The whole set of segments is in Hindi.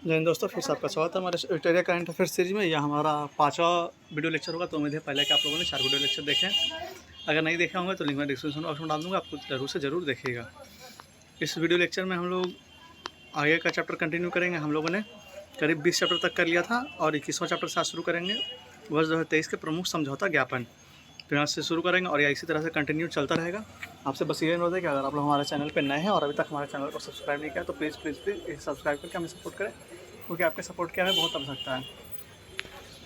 जय हिंद दोस्तों, फिर से आपका स्वागत है हमारे विक्टोरिया करंट अफेयर सीरीज में। यह हमारा 5वां वीडियो लेक्चर होगा। तो उम्मीद है पहले कि आप लोगों ने 4 वीडियो लेक्चर देखे हैं। अगर नहीं देखे होंगे तो लिंक में डिस्क्रिप्शन बॉक्स में डाल दूँगा, आपको जरूर देखिएगा। इस वीडियो लेक्चर में हम लोग आगे का चैप्टर कंटिन्यू करेंगे। हम लोगों ने करीब 20 चैप्टर तक कर लिया था और 21वां चैप्टर से आज शुरू करेंगे। वर्ष 2023 के प्रमुख समझौता ज्ञापन तो यहाँ से शुरू करेंगे और यह इसी तरह से कंटिन्यू चलता रहेगा। आपसे बस ये अनुरोध है कि अगर आप लोग हमारे चैनल पर नए हैं और अभी तक हमारे चैनल को सब्सक्राइब नहीं किया तो प्लीज़ सब्सक्राइब करके हमें सपोर्ट करें, क्योंकि आपके सपोर्ट की हमें बहुत आवश्यकता है।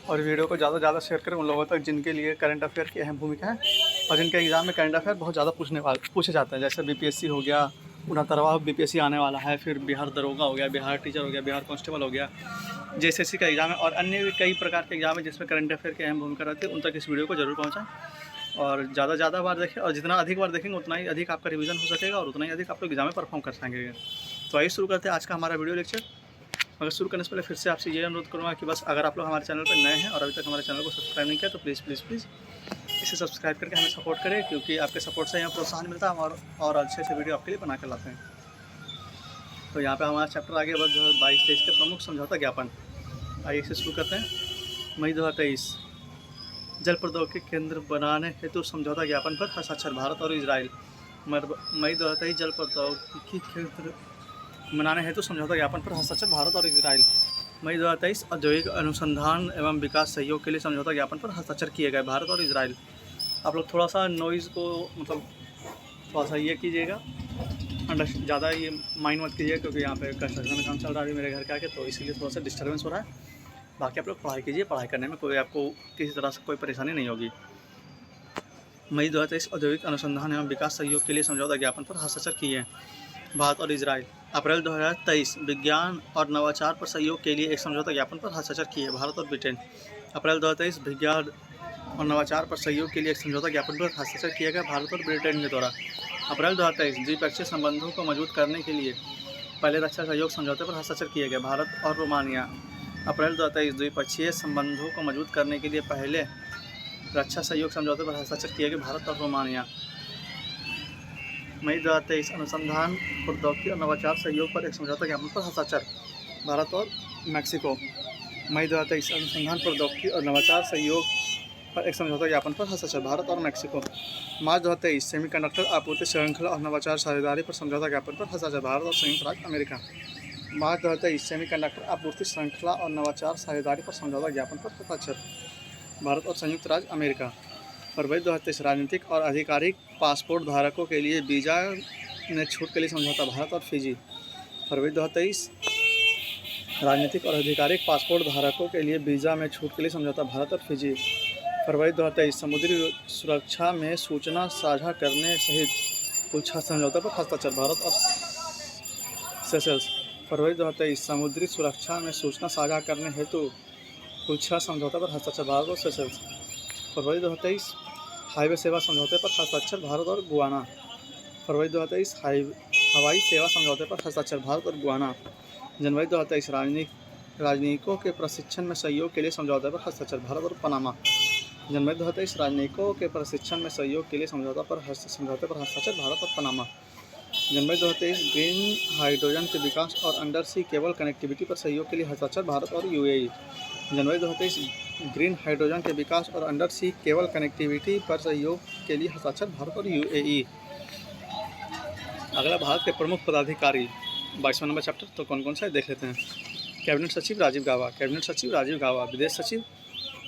और वीडियो को ज़्यादा से ज़्यादा शेयर करें उन लोगों तक जिनके लिए करंट अफेयर की अहम भूमिका है और जिनके एग्ज़ाम में करंट अफेयर बहुत ज़्यादा पूछे जाते हैं। जैसे BPSC हो गया, 69वां BPSC आने वाला है, फिर बिहार दरोगा हो गया, बिहार टीचर हो गया, बिहार कांस्टेबल हो गया, JSSC का एग्ज़ाम है और अन्य भी कई प्रकार के एग्ज़ाम है जिसमें करंट अफेयर की अहम भूमिका रहती है। उन तक इस वीडियो को जरूर पहुँचाएँ और ज़्यादा बार देखें, और जितना अधिक बार देखेंगे उतना ही अधिक आपका रिवीजन हो सकेगा और उतना ही अधिक आप लोग एग्जाम में परफॉर्म कर सकेंगे। तो आइए शुरू करते हैं आज का हमारा वीडियो लेक्चर। अगर शुरू करने से पहले फिर से आपसे ये अनुरोध करूँगा कि बस अगर आप लोग हमारे चैनल पर नए हैं और अभी तक हमारे चैनल को सब्सक्राइब नहीं किया तो प्लीज़ इसे सब्सक्राइब करके हमें सपोर्ट करें, क्योंकि आपके सपोर्ट से यहाँ प्रोत्साहन मिलता है और अच्छे से वीडियो आपके लिए बना कर लाते हैं। तो यहाँ पे हमारा चैप्टर आगे वर्ष 2022-23 के प्रमुख समझौता ज्ञापन, आइए इसे शुरू करते हैं। मई 2023 जल प्रौद्योगिकी केंद्र बनाने हेतु समझौता ज्ञापन पर हस्ताक्षर भारत और इजराइल। मई 2023 जल प्रौद्योगिकी केंद्र बनाने हेतु समझौता ज्ञापन पर हस्ताक्षर भारत और इजराइल। मई 2023 औद्योगिक अनुसंधान एवं विकास सहयोग के लिए समझौता ज्ञापन पर हस्ताक्षर किए गए भारत और इजराइल। आप लोग थोड़ा सा नॉइज़ को थोड़ा सा ये कीजिएगा, ज़्यादा ये माइंड मत कीजिएगा, क्योंकि यहाँ पे कंस्ट्रक्शन का काम चल रहा है मेरे घर के आगे, तो इसीलिए थोड़ा सा डिस्टर्बेंस हो रहा है। बाकी आप लोग पढ़ाई कीजिए, पढ़ाई करने में कोई आपको किसी तरह से कोई परेशानी नहीं होगी। मई 2023 औद्योगिक अनुसंधान एवं विकास सहयोग के लिए समझौता ज्ञापन पर हस्ताक्षर किए भारत और इजराइल। अप्रैल 2023 विज्ञान और नवाचार पर सहयोग के लिए एक समझौता ज्ञापन पर हस्ताक्षर किए भारत और ब्रिटेन। अप्रैल 2023 विज्ञान और नवाचार पर सहयोग के लिए एक समझौता ज्ञापन पर हस्ताक्षर किया गया भारत और ब्रिटेन के द्वारा। अप्रैल 2023 द्विपक्षीय संबंधों को मजबूत करने के लिए पहले रक्षा सहयोग समझौते पर हस्ताक्षर किए गए भारत और रोमानिया। अप्रैल 2023 द्विपक्षीय संबंधों को मजबूत करने के लिए पहले रक्षा सहयोग समझौते पर हस्ताक्षर किए गए भारत और रोमानिया। मई 2023 अनुसंधान प्रौद्योगिकी और नवाचार सहयोग पर एक समझौता ज्ञापन पर हस्ताक्षर भारत और मैक्सिको। मई 2023 अनुसंधान प्रौद्योगिकी और नवाचार सहयोग पर एक समझौता ज्ञापन पर हस्ताक्षर भारत और मैक्सिको। मार्च 2023 सेमीकंडक्टर आपूर्ति श्रृंखला और नवाचार साझेदारी पर समझौता ज्ञापन पर हस्ताक्षर भारत और संयुक्त राज्य अमेरिका। मार्च 2023 सेमीकंडक्टर आपूर्ति श्रृंखला और नवाचार साझेदारी पर समझौता ज्ञापन पर हस्ताक्षर भारत और संयुक्त राज्य अमेरिका। फरवरी 2023 राजनीतिक और आधिकारिक पासपोर्ट धारकों के लिए वीज़ा में छूट के लिए समझौता भारत और फिजी। फरवरी 2023 राजनीतिक और आधिकारिक पासपोर्ट धारकों के लिए वीज़ा में छूट के लिए समझौता भारत और फिजी। फरवरी 2023 समुद्री सुरक्षा में सूचना साझा करने सहित कुल 6 समझौतों पर हस्ताक्षर भारत और सेशेल्स। फरवरी 2023 समुद्री सुरक्षा में सूचना साझा करने हेतु कुल 6 समझौतों पर हस्ताक्षर भारत और सेशेल्स। फरवरी 2023 हाईवे सेवा समझौते पर हस्ताक्षर भारत और गुयाना। फरवरी 2023 हवाई सेवा समझौते पर हस्ताक्षर भारत और गुयाना। जनवरी 2023 राजनयिकों के प्रशिक्षण में सहयोग के लिए समझौते पर हस्ताक्षर भारत और पनामा। जनवरी 2023 राजनयिकों के प्रशिक्षण में सहयोग के लिए समझौते पर हस्ताक्षर भारत और पनामा। जनवरी 2023 ग्रीन हाइड्रोजन के विकास और अंडर सी केबल कनेक्टिविटी पर सहयोग के लिए हस्ताक्षर भारत और UAE। जनवरी 2023 ग्रीन हाइड्रोजन के विकास और अंडर सी केबल कनेक्टिविटी पर सहयोग के लिए हस्ताक्षर भारत और UAE। अगला भारत के प्रमुख पदाधिकारी 22वां नंबर चैप्टर तो कौन कौन सा है देख लेते हैं। कैबिनेट सचिव राजीव गाबा, कैबिनेट सचिव राजीव गाबा। विदेश सचिव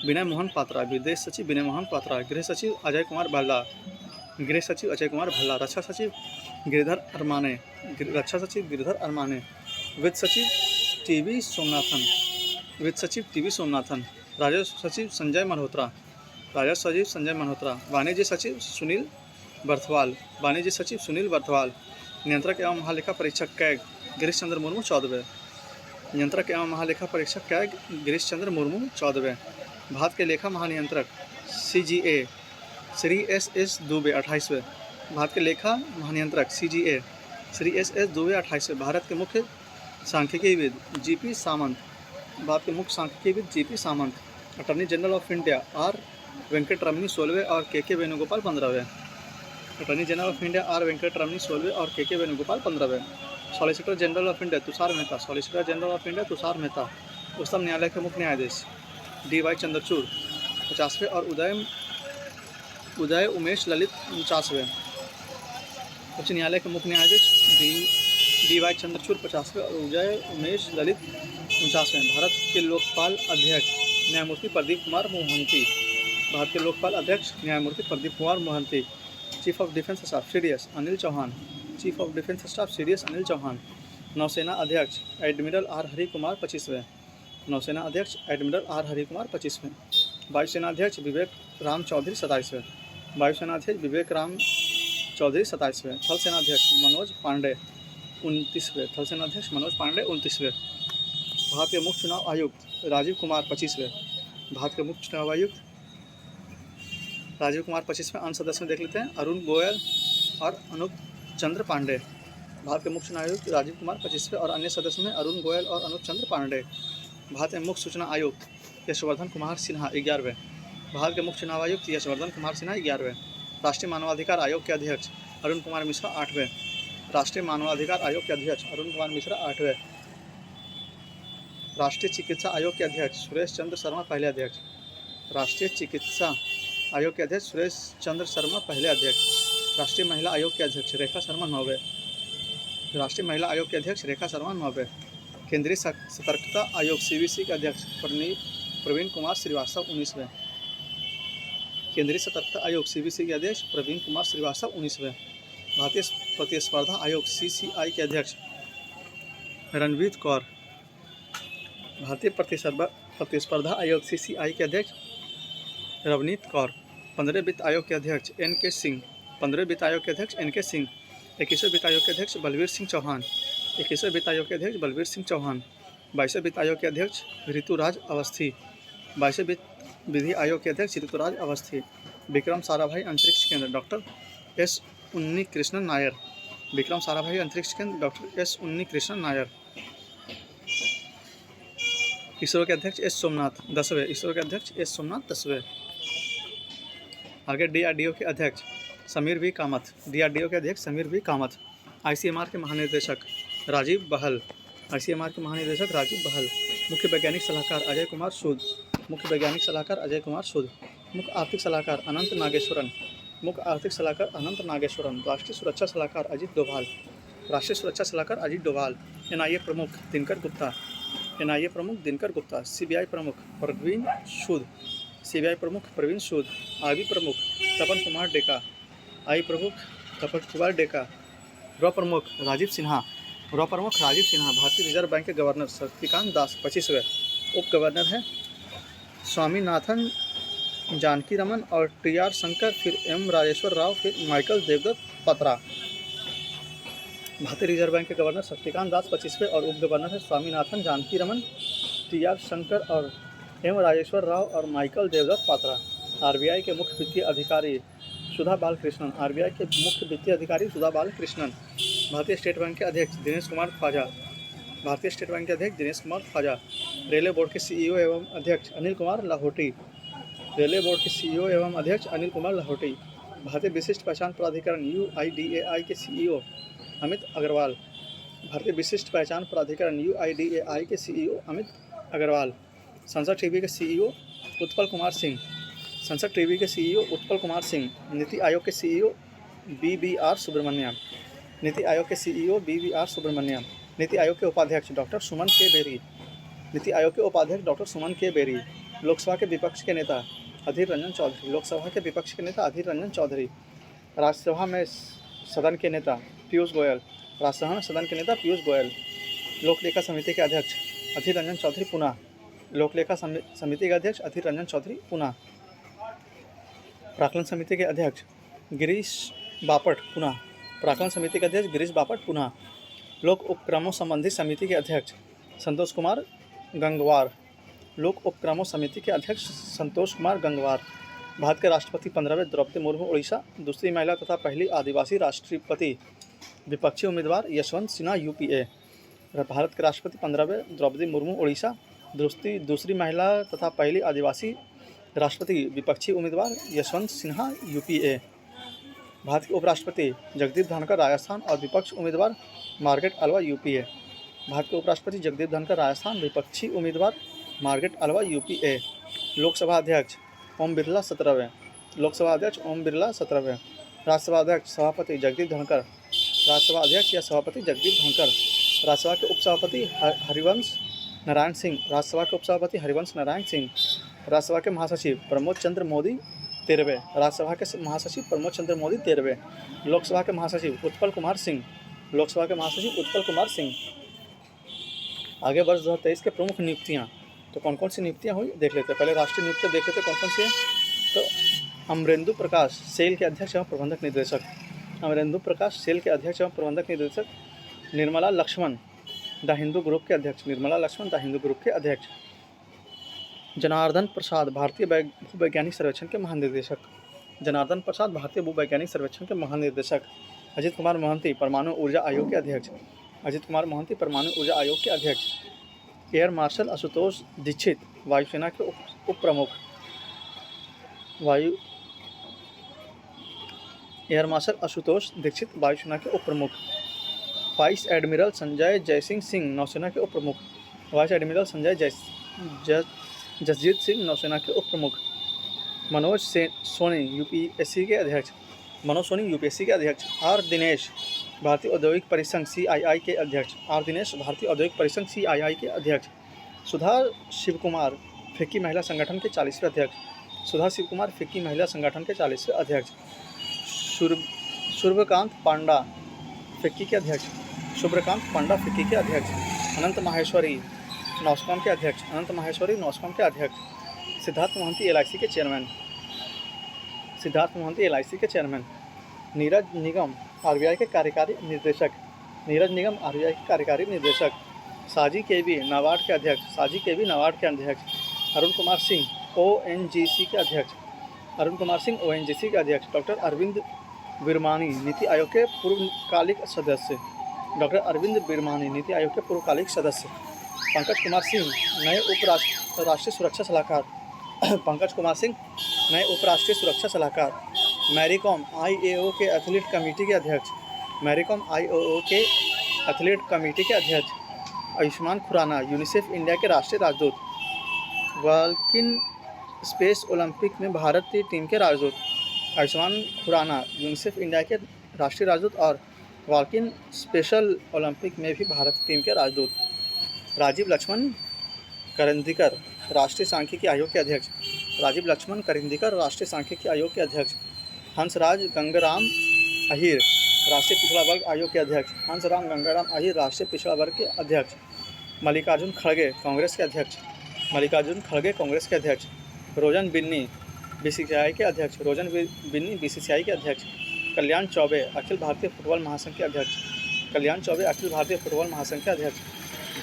विनय मोहन पात्रा, विदेश सचिव विनय मोहन पात्रा। गृह सचिव अजय कुमार भल्ला, गृह सचिव अजय कुमार भल्ला। रक्षा सचिव गिरिधर अरमाने, रक्षा सचिव गिरिधर अरमाने। वित्त सचिव टीवी सोमनाथन, वित्त सचिव टीवी सोमनाथन। राजस्व सचिव संजय मल्होत्रा, राजस्व सचिव संजय मल्होत्रा। वाणिज्य सचिव सुनील बर्थवाल, वाणिज्य सचिव सुनील बर्थवाल। नियंत्रक एवं महालेखा परीक्षक कैग गिरीश चंद्र मुर्मू 14वें, नियंत्रक एवं महालेखा परीक्षक कैग गिरीश चंद्र मुर्मू 14वें। भारत के लेखा महानियंत्रक CGA श्री SS दुबे 28वें, भारत के लेखा महानियंत्रक CGA श्री SS दुबे 28वें। भारत के मुख्य सांख्यिकीविद GP सामंत, भारत के मुख्य सांख्यिकीविद GP Samant. Attorney general of India R Venkataramani 16वें और KK वेणुगोपाल 15वें। Attorney general of India R Venkataramani 16वें और KK वेणुगोपाल 15वें। Solicitor general of India Tushar Mehta, solicitor general of India Tushar Mehta. उच्चतम न्यायालय के मुख्य न्यायाधीश DY चंद्रचूड़ 50वें और उदय उमेश ललित 49वें। उच्च न्यायालय के मुख्य न्यायाधीश DY चंद्रचूड़ 50वें और उदय उमेश ललित 49वें। भारत के लोकपाल अध्यक्ष न्यायमूर्ति प्रदीप कुमार मोहंती, भारत के लोकपाल अध्यक्ष न्यायमूर्ति Pradeep Kumar Mohanty. Chief of defence staff CDS Anil Chauhan, chief of defence staff CDS Anil Chauhan. नौसेना अध्यक्ष एडमिरल R हरि कुमार 25वें, नौसेना अध्यक्ष एडमिरल R हरि कुमार 25वें। वायुसेना अध्यक्ष विवेक राम चौधरी 27वें, वायुसेना अध्यक्ष विवेक राम चौधरी 27वें। थल सेना अध्यक्ष मनोज पांडे 29वें, थल सेना अध्यक्ष मनोज पांडे 29वें। भारत के मुख्य चुनाव आयुक्त राजीव कुमार 25वें, भारत के मुख्य चुनाव आयुक्त राजीव कुमार 25वें। अन्य सदस्य में देख लेते हैं अरुण गोयल और अनूप चंद्र पांडे। भारत के मुख्य चुनाव आयुक्त राजीव कुमार 25वें और अन्य सदस्य में अरुण गोयल और अनूप चंद्र पांडे। भारत के मुख्य सूचना आयुक्त यशवर्धन कुमार सिन्हा 11वें, भारत के मुख्य चुनाव आयुक्त यशवर्धन कुमार सिन्हा 11वें। राष्ट्रीय मानवाधिकार आयोग के अध्यक्ष अरुण कुमार मिश्रा 8वें, राष्ट्रीय मानवाधिकार आयोग के अध्यक्ष अरुण कुमार मिश्रा 8वें। राष्ट्रीय चिकित्सा आयोग के अध्यक्ष सुरेश चंद्र शर्मा पहले अध्यक्ष, राष्ट्रीय चिकित्सा आयोग के अध्यक्ष सुरेश चंद्र शर्मा पहले अध्यक्ष। राष्ट्रीय महिला आयोग के अध्यक्ष रेखा शर्मा 9वें, राष्ट्रीय महिला आयोग के अध्यक्ष रेखा शर्मा 9वें। केंद्रीय सतर्कता आयोग CVC के अध्यक्ष प्रवीण कुमार श्रीवास्तव 19वें, केंद्रीय सतर्कता आयोग CVC के अध्यक्ष प्रवीण कुमार श्रीवास्तव 19वें। भारतीय प्रतिस्पर्धा आयोग CCI के अध्यक्ष रणवीर कौर, भारतीय प्रतिस्पर्धा आयोग CCI के अध्यक्ष रवनीत कौर। 15वें वित्त आयोग के अध्यक्ष NK सिंह, 15वें वित्त आयोग के अध्यक्ष NK सिंह। 21वें वित्त आयोग के अध्यक्ष बलवीर सिंह चौहान, 21वें वित्त आयोग के अध्यक्ष बलवीर सिंह चौहान। 22वें वित्त आयोग के अध्यक्ष ऋतुराज अवस्थी, 22वें विधि आयोग के अध्यक्ष ऋतुराज अवस्थी। विक्रम साराभाई अंतरिक्ष केंद्र डॉक्टर S उन्नीकृष्णन नायर, विक्रम साराभाई अंतरिक्ष केंद्र डॉक्टर S उन्नीकृष्णन नायर। इसरो के अध्यक्ष S सोमनाथ 10वें, इसरो के अध्यक्ष S सोमनाथ 10वें। आगे DRDO के अध्यक्ष समीर V कामत, DRDO के अध्यक्ष समीर V कामत। ICMR के महानिदेशक राजीव बहल, ICMR के महानिदेशक राजीव बहल। मुख्य वैज्ञानिक सलाहकार अजय कुमार सूद, मुख्य वैज्ञानिक सलाहकार अजय कुमार सूद। मुख्य आर्थिक सलाहकार अनंत नागेश्वरन, मुख्य आर्थिक सलाहकार अनंत नागेश्वरन। राष्ट्रीय सुरक्षा सलाहकार अजीत डोभाल, राष्ट्रीय सुरक्षा सलाहकार अजीत डोभाल। NIA प्रमुख दिनकर गुप्ता, NIA प्रमुख दिनकर गुप्ता। CBI प्रमुख प्रवीण सूद, CBI प्रमुख प्रवीण सूद। IB प्रमुख तपन कुमार डेका, आई प्रमुख तपन कुमार डेका। रॉ प्रमुख राजीव सिन्हा, रॉ प्रमुख राजीव सिन्हा। भारतीय रिजर्व बैंक के गवर्नर शक्तिकांत दास 25वें। उप गवर्नर हैं स्वामीनाथन जानकी रमन और TR शंकर, फिर M राजेश्वर राव, फिर माइकल देवदत्त पत्रा। भारतीय रिजर्व बैंक के गवर्नर शक्तिकांत दास 25वें और उप गवर्नर है स्वामीनाथन जानकी रमन, TR शंकर और M राजेश्वर राव और माइकल देवदत्त पात्रा। RBI के मुख्य वित्तीय अधिकारी सुधा बालकृष्णन, RBI के मुख्य वित्तीय अधिकारी सुधा बालकृष्णन। भारतीय स्टेट बैंक के अध्यक्ष दिनेश कुमार ख्वाजा, भारतीय स्टेट बैंक के अध्यक्ष दिनेश कुमार ख्वाजा। रेलवे बोर्ड के CEO एवं अध्यक्ष अनिल कुमार लाहौटी, रेलवे बोर्ड के CEO एवं अध्यक्ष अनिल कुमार लाहौटी। भारतीय विशिष्ट पहचान प्राधिकरण UIDAI के CEO अमित अग्रवाल, भारतीय विशिष्ट पहचान प्राधिकरण UIDAI के CEO अमित अग्रवाल। संसद टीवी के CEO उत्पल कुमार सिंह, संसद टीवी के CEO उत्पल कुमार सिंह। नीति आयोग के CEO BBR सुब्रमण्यम, नीति आयोग के CEO BBR सुब्रमण्यम। नीति आयोग के उपाध्यक्ष डॉक्टर सुमन के बेरी, नीति आयोग के उपाध्यक्ष डॉक्टर सुमन के बेरी। लोकसभा के विपक्ष के नेता अधीर रंजन चौधरी, लोकसभा के विपक्ष के नेता अधीर रंजन चौधरी। राज्यसभा में सदन के नेता पीयूष गोयल, राज्यसभा में सदन के नेता पीयूष गोयल। लोकलेखा समिति के अध्यक्ष अधीर रंजन चौधरी पुणे, लोकलेखा समिति के अध्यक्ष अधीर रंजन चौधरी पुणे। प्राक्कलन समिति के अध्यक्ष गिरीश बापट पुणे, प्राक्कलन समिति के अध्यक्ष गिरीश बापट पुणे। लोक उपक्रमों संबंधी समिति के अध्यक्ष संतोष कुमार गंगवार, लोक उपक्रमों समिति के अध्यक्ष संतोष कुमार गंगवार। भारत के राष्ट्रपति 15वें द्रौपदी मुर्मू उड़ीसा, दूसरी महिला तथा पहली आदिवासी राष्ट्रपति। विपक्षी उम्मीदवार यशवंत सिन्हा UPA। भारत के राष्ट्रपति 15वें द्रौपदी मुर्मू उड़ीसा, दूसरी महिला तथा पहली आदिवासी राष्ट्रपति। विपक्षी उम्मीदवार यशवंत सिन्हा UPA। भारत के उपराष्ट्रपति जगदीप धनखड़ राजस्थान और विपक्ष उम्मीदवार मार्गरेट अल्वा यूपीए। भारत के उपराष्ट्रपति जगदीप धनखड़ राजस्थान, विपक्षी उम्मीदवार मार्गरेट अल्वा यूपीए। लोकसभा अध्यक्ष ओम बिरला 17वें। लोकसभा अध्यक्ष ओम बिरला 17वें। राज्यसभा अध्यक्ष सभापति जगदीप धनखड़। राज्यसभा अध्यक्ष या सभापति जगदीप धनखड़। राज्यसभा के उपसभापति हरिवंश नारायण सिंह। राज्यसभा के उपसभापति हरिवंश नारायण सिंह। राज्यसभा के महासचिव प्रमोद चंद्र मोदी 13वें। राज्यसभा के महासचिव प्रमोद चंद्र मोदी 13वें। लोकसभा के महासचिव उत्पल कुमार सिंह। लोकसभा के महासचिव उत्पल कुमार सिंह। आगे वर्ष 2023 के प्रमुख नियुक्तियाँ, तो कौन कौन सी नियुक्तियाँ हुई देख लेते हैं। पहले राष्ट्रीय नियुक्तियाँ देख लेते हैं कौन कौन सी है। तो अमरेंदु प्रकाश सेल के अध्यक्ष एवं प्रबंधक निदेशक। अमरेंदु प्रकाश सेल के अध्यक्ष एवं प्रबंधक निदेशक। निर्मला लक्ष्मण द हिंदू ग्रुप के अध्यक्ष। निर्मला लक्ष्मण द हिंदू ग्रुप के अध्यक्ष। जनार्दन प्रसाद भारतीय भूवैज्ञानिक सर्वेक्षण के महानिदेशक। जनार्दन प्रसाद भारतीय भूवैज्ञानिक सर्वेक्षण के महानिदेशक। अजित कुमार मोहंती परमाणु ऊर्जा आयोग के अध्यक्ष। अजित कुमार मोहंती परमाणु ऊर्जा आयोग के अध्यक्ष। एयर मार्शल आशुतोष दीक्षित वायुसेना के उप प्रमुख। एयर मार्शल आशुतोष दीक्षित वायुसेना के उप प्रमुख। वाइस एडमिरल संजय जयसिंह सिंह नौसेना के उप प्रमुख। वाइस एडमिरल संजय जसजीत सिंह नौसेना के उप प्रमुख। मनोज सोनी यूपीएससी के अध्यक्ष। मनोज सोनी यूपीएससी के अध्यक्ष। आर दिनेश भारतीय औद्योगिक परिसंघ सीआईआई के अध्यक्ष। आर दिनेश भारतीय औद्योगिक परिसंघ सीआईआई के अध्यक्ष। सुधा शिवकुमार फिक्की महिला संगठन के 40वें अध्यक्ष। सुधा शिवकुमार फिक्की महिला संगठन के 40वें अध्यक्ष। शुभ्रकांत पांडा फिक्की के अध्यक्ष। शुभ्रकांत पांडा फिक्की के अध्यक्ष। अनंत माहेश्वरी नॉस्कॉम के अध्यक्ष। अनंत माहेश्वरी नॉस्कॉम के अध्यक्ष। सिद्धार्थ मोहंती एलआईसी के चेयरमैन। सिद्धार्थ मोहंती एलआईसी के चेयरमैन। नीरज निगम आरबीआई के कार्यकारी निर्देशक। नीरज निगम आरबीआई के कार्यकारी निर्देशक। साजी केवी नाबार्ड के अध्यक्ष। साजी केवी नाबार्ड के अध्यक्ष। अरुण कुमार सिंह ओएनजीसी के अध्यक्ष। अरुण कुमार सिंह ओएनजीसी के अध्यक्ष। डॉक्टर अरविंद बिरमानी नीति आयोग के पूर्वकालिक सदस्य। डॉक्टर अरविंद बिरमानी नीति आयोग के पूर्वकालिक सदस्य। पंकज कुमार सिंह नए राष्ट्रीय सुरक्षा सलाहकार। पंकज कुमार सिंह नए उपराष्ट्रीय सुरक्षा सलाहकार। मैरीकॉम आईएओ के एथलीट कमेटी के अध्यक्ष। मैरीकॉम आईएओ के एथलीट कमेटी के अध्यक्ष। आयुष्मान खुराना यूनिसेफ इंडिया के राष्ट्रीय राजदूत। वाल्किन स्पेस ओलंपिक में भारतीय टीम के राजदूत। आयुष्मान खुराना यूनिसेफ इंडिया के राष्ट्रीय राजदूत और वाल्किन स्पेशल ओलंपिक में भी भारतीय टीम के राजदूत। राजीव लक्ष्मण करंदीकर राष्ट्रीय सांख्यिकी आयोग के अध्यक्ष। राजीव लक्ष्मण करंदीकर राष्ट्रीय सांख्यिकी आयोग के अध्यक्ष। हंसराज गंगाराम अहीर राष्ट्रीय पिछड़ा वर्ग आयोग के अध्यक्ष। हंसराम गंगाराम अहीर राष्ट्रीय पिछड़ा वर्ग के अध्यक्ष। मल्लिकार्जुन खड़गे कांग्रेस के अध्यक्ष। मल्लिकार्जुन खड़गे कांग्रेस के अध्यक्ष। रोजन बिन्नी बीसीसीआई के अध्यक्ष। रोजन बिन्नी बीसीसीआई के अध्यक्ष। कल्याण चौबे अखिल भारतीय फुटबॉल महासंघ के अध्यक्ष। कल्याण चौबे अखिल भारतीय फुटबॉल महासंघ के अध्यक्ष।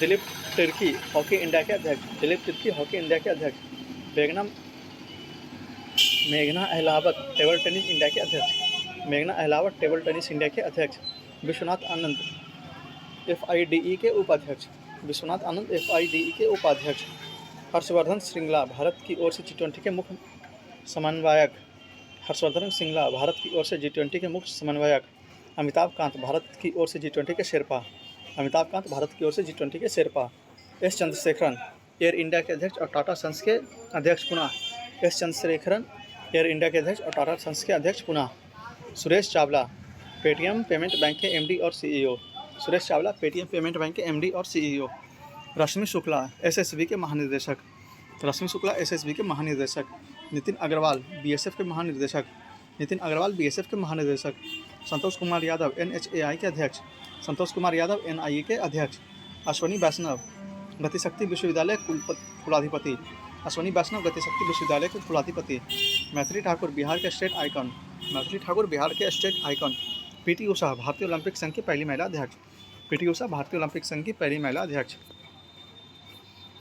दिलीप तिर्की हॉकी इंडिया के अध्यक्ष। दिलीप तिर्की हॉकी इंडिया के अध्यक्ष। मेघना अहलावत टेबल टेनिस इंडिया के अध्यक्ष। मेघना अहलावत टेबल टेनिस इंडिया के अध्यक्ष। विश्वनाथ आनंद एफआईडीई के उपाध्यक्ष। विश्वनाथ आनंद एफआईडीई के उपाध्यक्ष। हर्षवर्धन श्रृंगला भारत की ओर से G20 के मुख्य समन्वयक। हर्षवर्धन श्रृंगला भारत की ओर से G20 के मुख्य समन्वयक। अमिताभ कांत भारत की ओर से G20 के शेरपा। अमिताभ कांत भारत की ओर से G20 के Sherpa. S Chandrasekaran air India के अध्यक्ष और टाटा सन्स के अध्यक्ष पुनः। एस चंद्रशेखरन एयर इंडिया के अध्यक्ष और टाटा सन्स के अध्यक्ष पुनः। Suresh Chawla Paytm payment bank के एमडी और CEO. Suresh Chawla Paytm payment bank के एमडी और सीईओ। रश्मि शुक्ला एसएसबी के महानिदेशक। रश्मि शुक्ला एसएसबी के महानिदेशक। नितिन अग्रवाल बीएसएफ के महानिदेशक। नितिन अग्रवाल बीएसएफ के महानिदेशक। संतोष कुमार यादव एनएचएआई के अध्यक्ष। संतोष कुमार यादव एनआईए के अध्यक्ष। अश्वनी वैष्णव गतिशक्ति विश्वविद्यालय कुलाधिपति। अश्वनी वैष्णव गतिशक्ति विश्वविद्यालय के कुलाधिपति। मैथिली ठाकुर बिहार के स्टेट आइकन। मैथिली ठाकुर बिहार के स्टेट आइकन। पीटी उषा भारतीय ओलंपिक संघ की पहली महिला अध्यक्ष। पीटी उषा भारतीय ओलंपिक संघ की पहली महिला अध्यक्ष।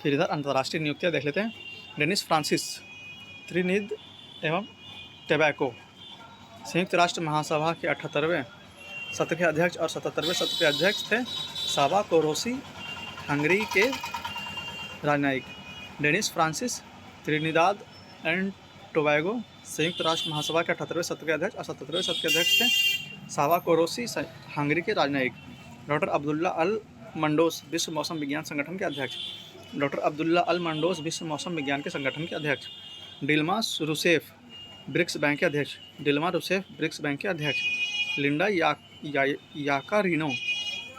फिर इधर अंतर्राष्ट्रीय नियुक्तियाँ देख लेते हैं। डेनिस फ्रांसिस त्रिनिद एवं टोबैगो संयुक्त राष्ट्र महासभा के 78वें सत्र के अध्यक्ष और 77वें सत्र के अध्यक्ष थे साबा कोरोसी हंगरी के राजनयिक। Dennis Francis Trinidad and Tobago संयुक्त राष्ट्र महासभा के 78वें सत्र के अध्यक्ष और 77वें सत्र के अध्यक्ष थे सावा कोरोसी, हंगरी के राजनयिक। डॉक्टर अब्दुल्ला अल मंडोस, विश्व मौसम विज्ञान संगठन के अध्यक्ष। डॉक्टर अब्दुल्ला अल मंडोस, विश्व मौसम विज्ञान के संगठन के अध्यक्ष। डिल्मा रूसेफ, ब्रिक्स बैंक के अध्यक्ष। डिल्मा रूसेफ, ब्रिक्स बैंक के अध्यक्ष। लिंडा याकारिनो,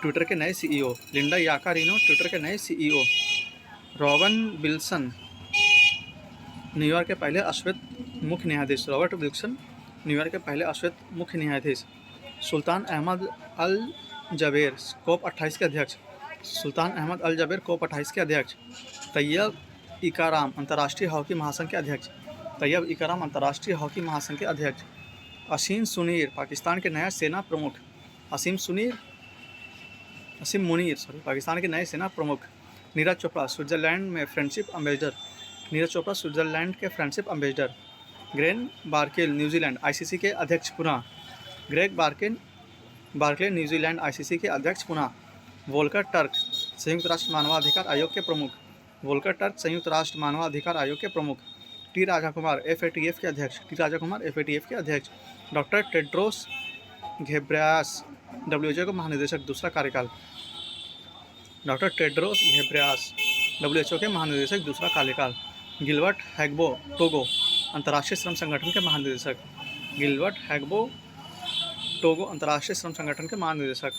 ट्विटर के नए सीईओ। लिंडा याकारिनो, ट्विटर के नए सीईओ। रॉबन विल्सन, न्यूयॉर्क के पहले अश्वेत मुख्य न्यायाधीश। रॉबर्ट विल्सन, न्यूयॉर्क के पहले अश्वेत मुख्य न्यायाधीश। सुल्तान अहमद अल जबेर, कोप 28 के अध्यक्ष। सुल्तान अहमद अल जबेर, कोप 28 के अध्यक्ष। तैयब इकाराम, अंतर्राष्ट्रीय हॉकी महासंघ के अध्यक्ष। तैयब इकाराम, अंतर्राष्ट्रीय हॉकी महासंघ के अध्यक्ष। असीम सुनीर, पाकिस्तान के नया सेना प्रमुख। असीम मुनीर, पाकिस्तान के नए सेना प्रमुख। नीरज चोपड़ा, स्विट्जरलैंड में friendship ambassador. Neeraj Chopra Switzerland के friendship ambassador. Greg Barclay, New Zealand ICC के अध्यक्ष पुनः। ग्रेग बार्कले, न्यूजीलैंड आईसीसी के अध्यक्ष पुनः। वोल्कर टर्क, संयुक्त राष्ट्र मानवाधिकार आयोग के प्रमुख। वोल्कर टर्क, संयुक्त राष्ट्र मानवाधिकार आयोग के प्रमुख। टी राजा कुमार, FATF के अध्यक्ष। टी राजा कुमार, FATF के अध्यक्ष। डॉक्टर टेड्रोस घेब्रेयस, WHO के महानिदेशक, दूसरा कार्यकाल। डॉक्टर टेड्रोस घेब्रेयस, WHO के महानिदेशक, दूसरा कार्यकाल। गिलबर्ट हैग्बो, टोगो, अंतर्राष्ट्रीय श्रम संगठन के महानिदेशक। गिलबर्ट हैग्बो, टोगो, अंतर्राष्ट्रीय श्रम संगठन के महानिदेशक।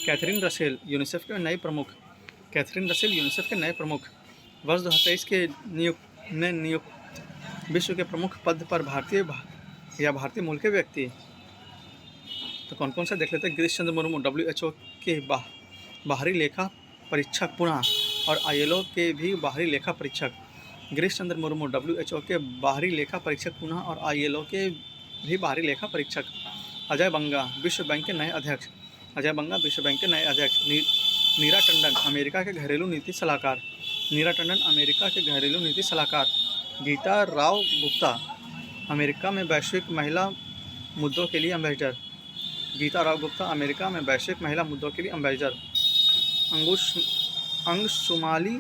कैथरीन रसेल, यूनिसेफ के नए प्रमुख। कैथरीन रसेल, यूनिसेफ के नए प्रमुख। वर्ष 2023 के नियुक्त विश्व के प्रमुख पद पर भारतीय मूल के व्यक्ति तो कौन कौन से देख लेते हैं। गिरीश चंद्र मुर्मू, WHO के बाहरी लेखा परीक्षक पुनः और ILO के भी बाहरी लेखा परीक्षक। गिरीश चंद्र मुर्मू, WHO के बाहरी लेखा परीक्षक पुनः और ILO के भी बाहरी लेखा परीक्षक। अजय बंगा, विश्व बैंक के नए अध्यक्ष। अजय बंगा, विश्व बैंक के नए अध्यक्ष। नीरा टंडन, अमेरिका के घरेलू नीति सलाहकार। नीरा टंडन, अमेरिका के घरेलू नीति सलाहकार। गीता राव गुप्ता, अमेरिका में वैश्विक महिला मुद्दों के लिए एम्बेसडर। गीता राव गुप्ता, अमेरिका में वैश्विक महिला मुद्दों के लिए एम्बेसडर। अंशुमाली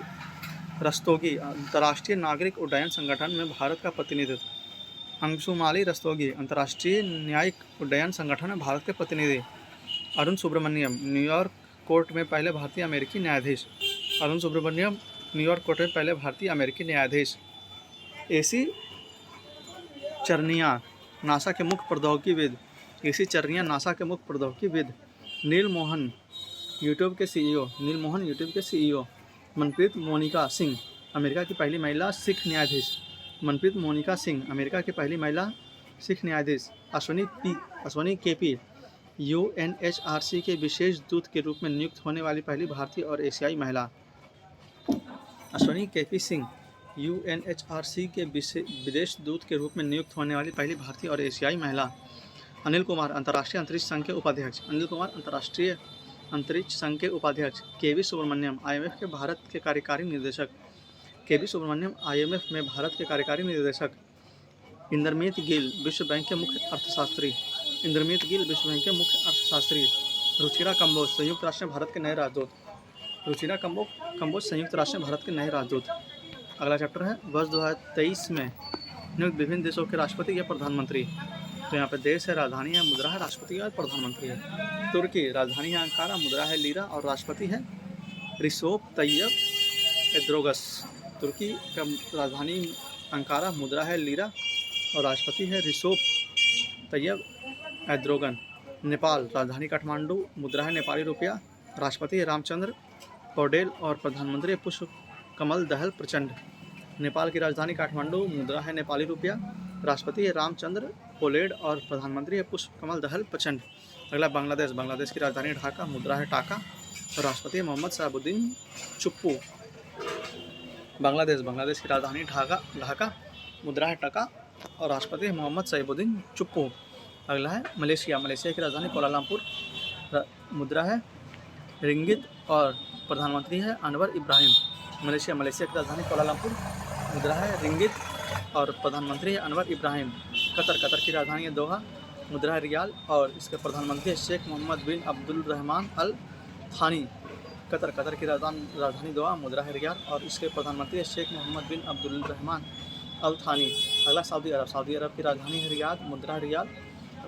रस्तोगी, अंतर्राष्ट्रीय नागरिक उड्डयन संगठन में भारत का प्रतिनिधित्व। अंशुमाली रस्तोगी, अंतर्राष्ट्रीय न्यायिक उड्डयन संगठन में भारत के प्रतिनिधि। अरुण सुब्रमण्यम, न्यूयॉर्क कोर्ट में पहले भारतीय अमेरिकी न्यायाधीश। अरुण सुब्रमण्यम, न्यूयॉर्क कोर्ट में पहले भारतीय अमेरिकी न्यायाधीश। AC चरनिया, नासा के मुख्य प्रौद्योगिकीविद। AC चरनिया, नासा के मुख्य प्रौद्योगिकीविद। नील मोहन, यूट्यूब के CEO। नील मोहन, यूट्यूब के CEO। मनप्रीत मोनिका सिंह, अमेरिका की पहली महिला सिख न्यायाधीश। मनप्रीत मोनिका सिंह, अमेरिका की पहली महिला सिख न्यायाधीश। अश्वनी KP, UNHRC के विशेष दूत के रूप में नियुक्त होने वाली पहली भारतीय और एशियाई महिला। अश्वनी KP सिंह, UNHRC के विदेश दूत के रूप में नियुक्त होने वाली पहली भारतीय और एशियाई महिला। अनिल कुमार, अंतर्राष्ट्रीय अंतरिक्ष संघ के उपाध्यक्ष। अनिल कुमार, अंतर्राष्ट्रीय अंतरिक्ष संघ के उपाध्यक्ष। KV सुब्रमण्यम, IMF के भारत के कार्यकारी निर्देशक। KV सुब्रमण्यम, IMF में भारत के कार्यकारी निर्देशक। इंद्रमीत गिल, विश्व बैंक के मुख्य अर्थशास्त्री। इंद्रमीत गिल, विश्व बैंक के मुख्य अर्थशास्त्री। रुचिरा कंबोज, संयुक्त राष्ट्र में भारत के नए राजदूत। रुचिरा कंबोज, संयुक्त राष्ट्र में भारत के नए राजदूत। अगला चैप्टर है वर्ष 2023 में नियुक्त विभिन्न देशों के राष्ट्रपति या प्रधानमंत्री। तो यहाँ पे देश है, राजधानी है, मुद्रा है, राष्ट्रपति और प्रधानमंत्री है। तुर्की, राजधानी है अंकारा, मुद्रा है लीरा और राष्ट्रपति है रिसेप तैयब एर्दोगन। तुर्की का राजधानी अंकारा, मुद्रा है लीरा और राष्ट्रपति है रिसेप तैयब एर्दोगन। नेपाल, राजधानी काठमांडू, मुद्रा है नेपाली रुपया, राष्ट्रपति है रामचंद्र पौडेल और प्रधानमंत्री है पुष्पकमल दहल प्रचंड। नेपाल की राजधानी काठमांडू, मुद्रा है नेपाली रुपया, राष्ट्रपति है रामचंद्र पौडेल और प्रधानमंत्री है पुष्पकमल दहल प्रचंड। अगला बांग्लादेश, बांग्लादेश की राजधानी ढाका, मुद्रा है टाका और राष्ट्रपति है मोहम्मद शहाबुद्दीन चुप्पू। बांग्लादेश की राजधानी ढाका, मुद्रा है टका और राष्ट्रपति है मोहम्मद शहाबुद्दीन चुप्पू। अगला है मलेशिया, मलेशिया की राजधानी कोलालमपुर, मुद्रा है रिंगित और प्रधानमंत्री है अनवर इब्राहिम। मलेशिया की राजधानी कोलालमपुर, मुद्रा है रिंगित और प्रधानमंत्री है अनवर इब्राहिम। कतर की राजधानी है दोहा, मुद्रा है रियाल और इसके प्रधानमंत्री है शेख मोहम्मद बिन अब्दुल रहमान अल थानी। कतर की राजधानी दोहा, मुद्रा है रियाल और इसके प्रधानमंत्री है शेख मोहम्मद बिन अब्दुल रहमान अल थानी। अगला सऊदी अरब। सऊदी अरब की राजधानी है रियाद, मुद्रा रियाल,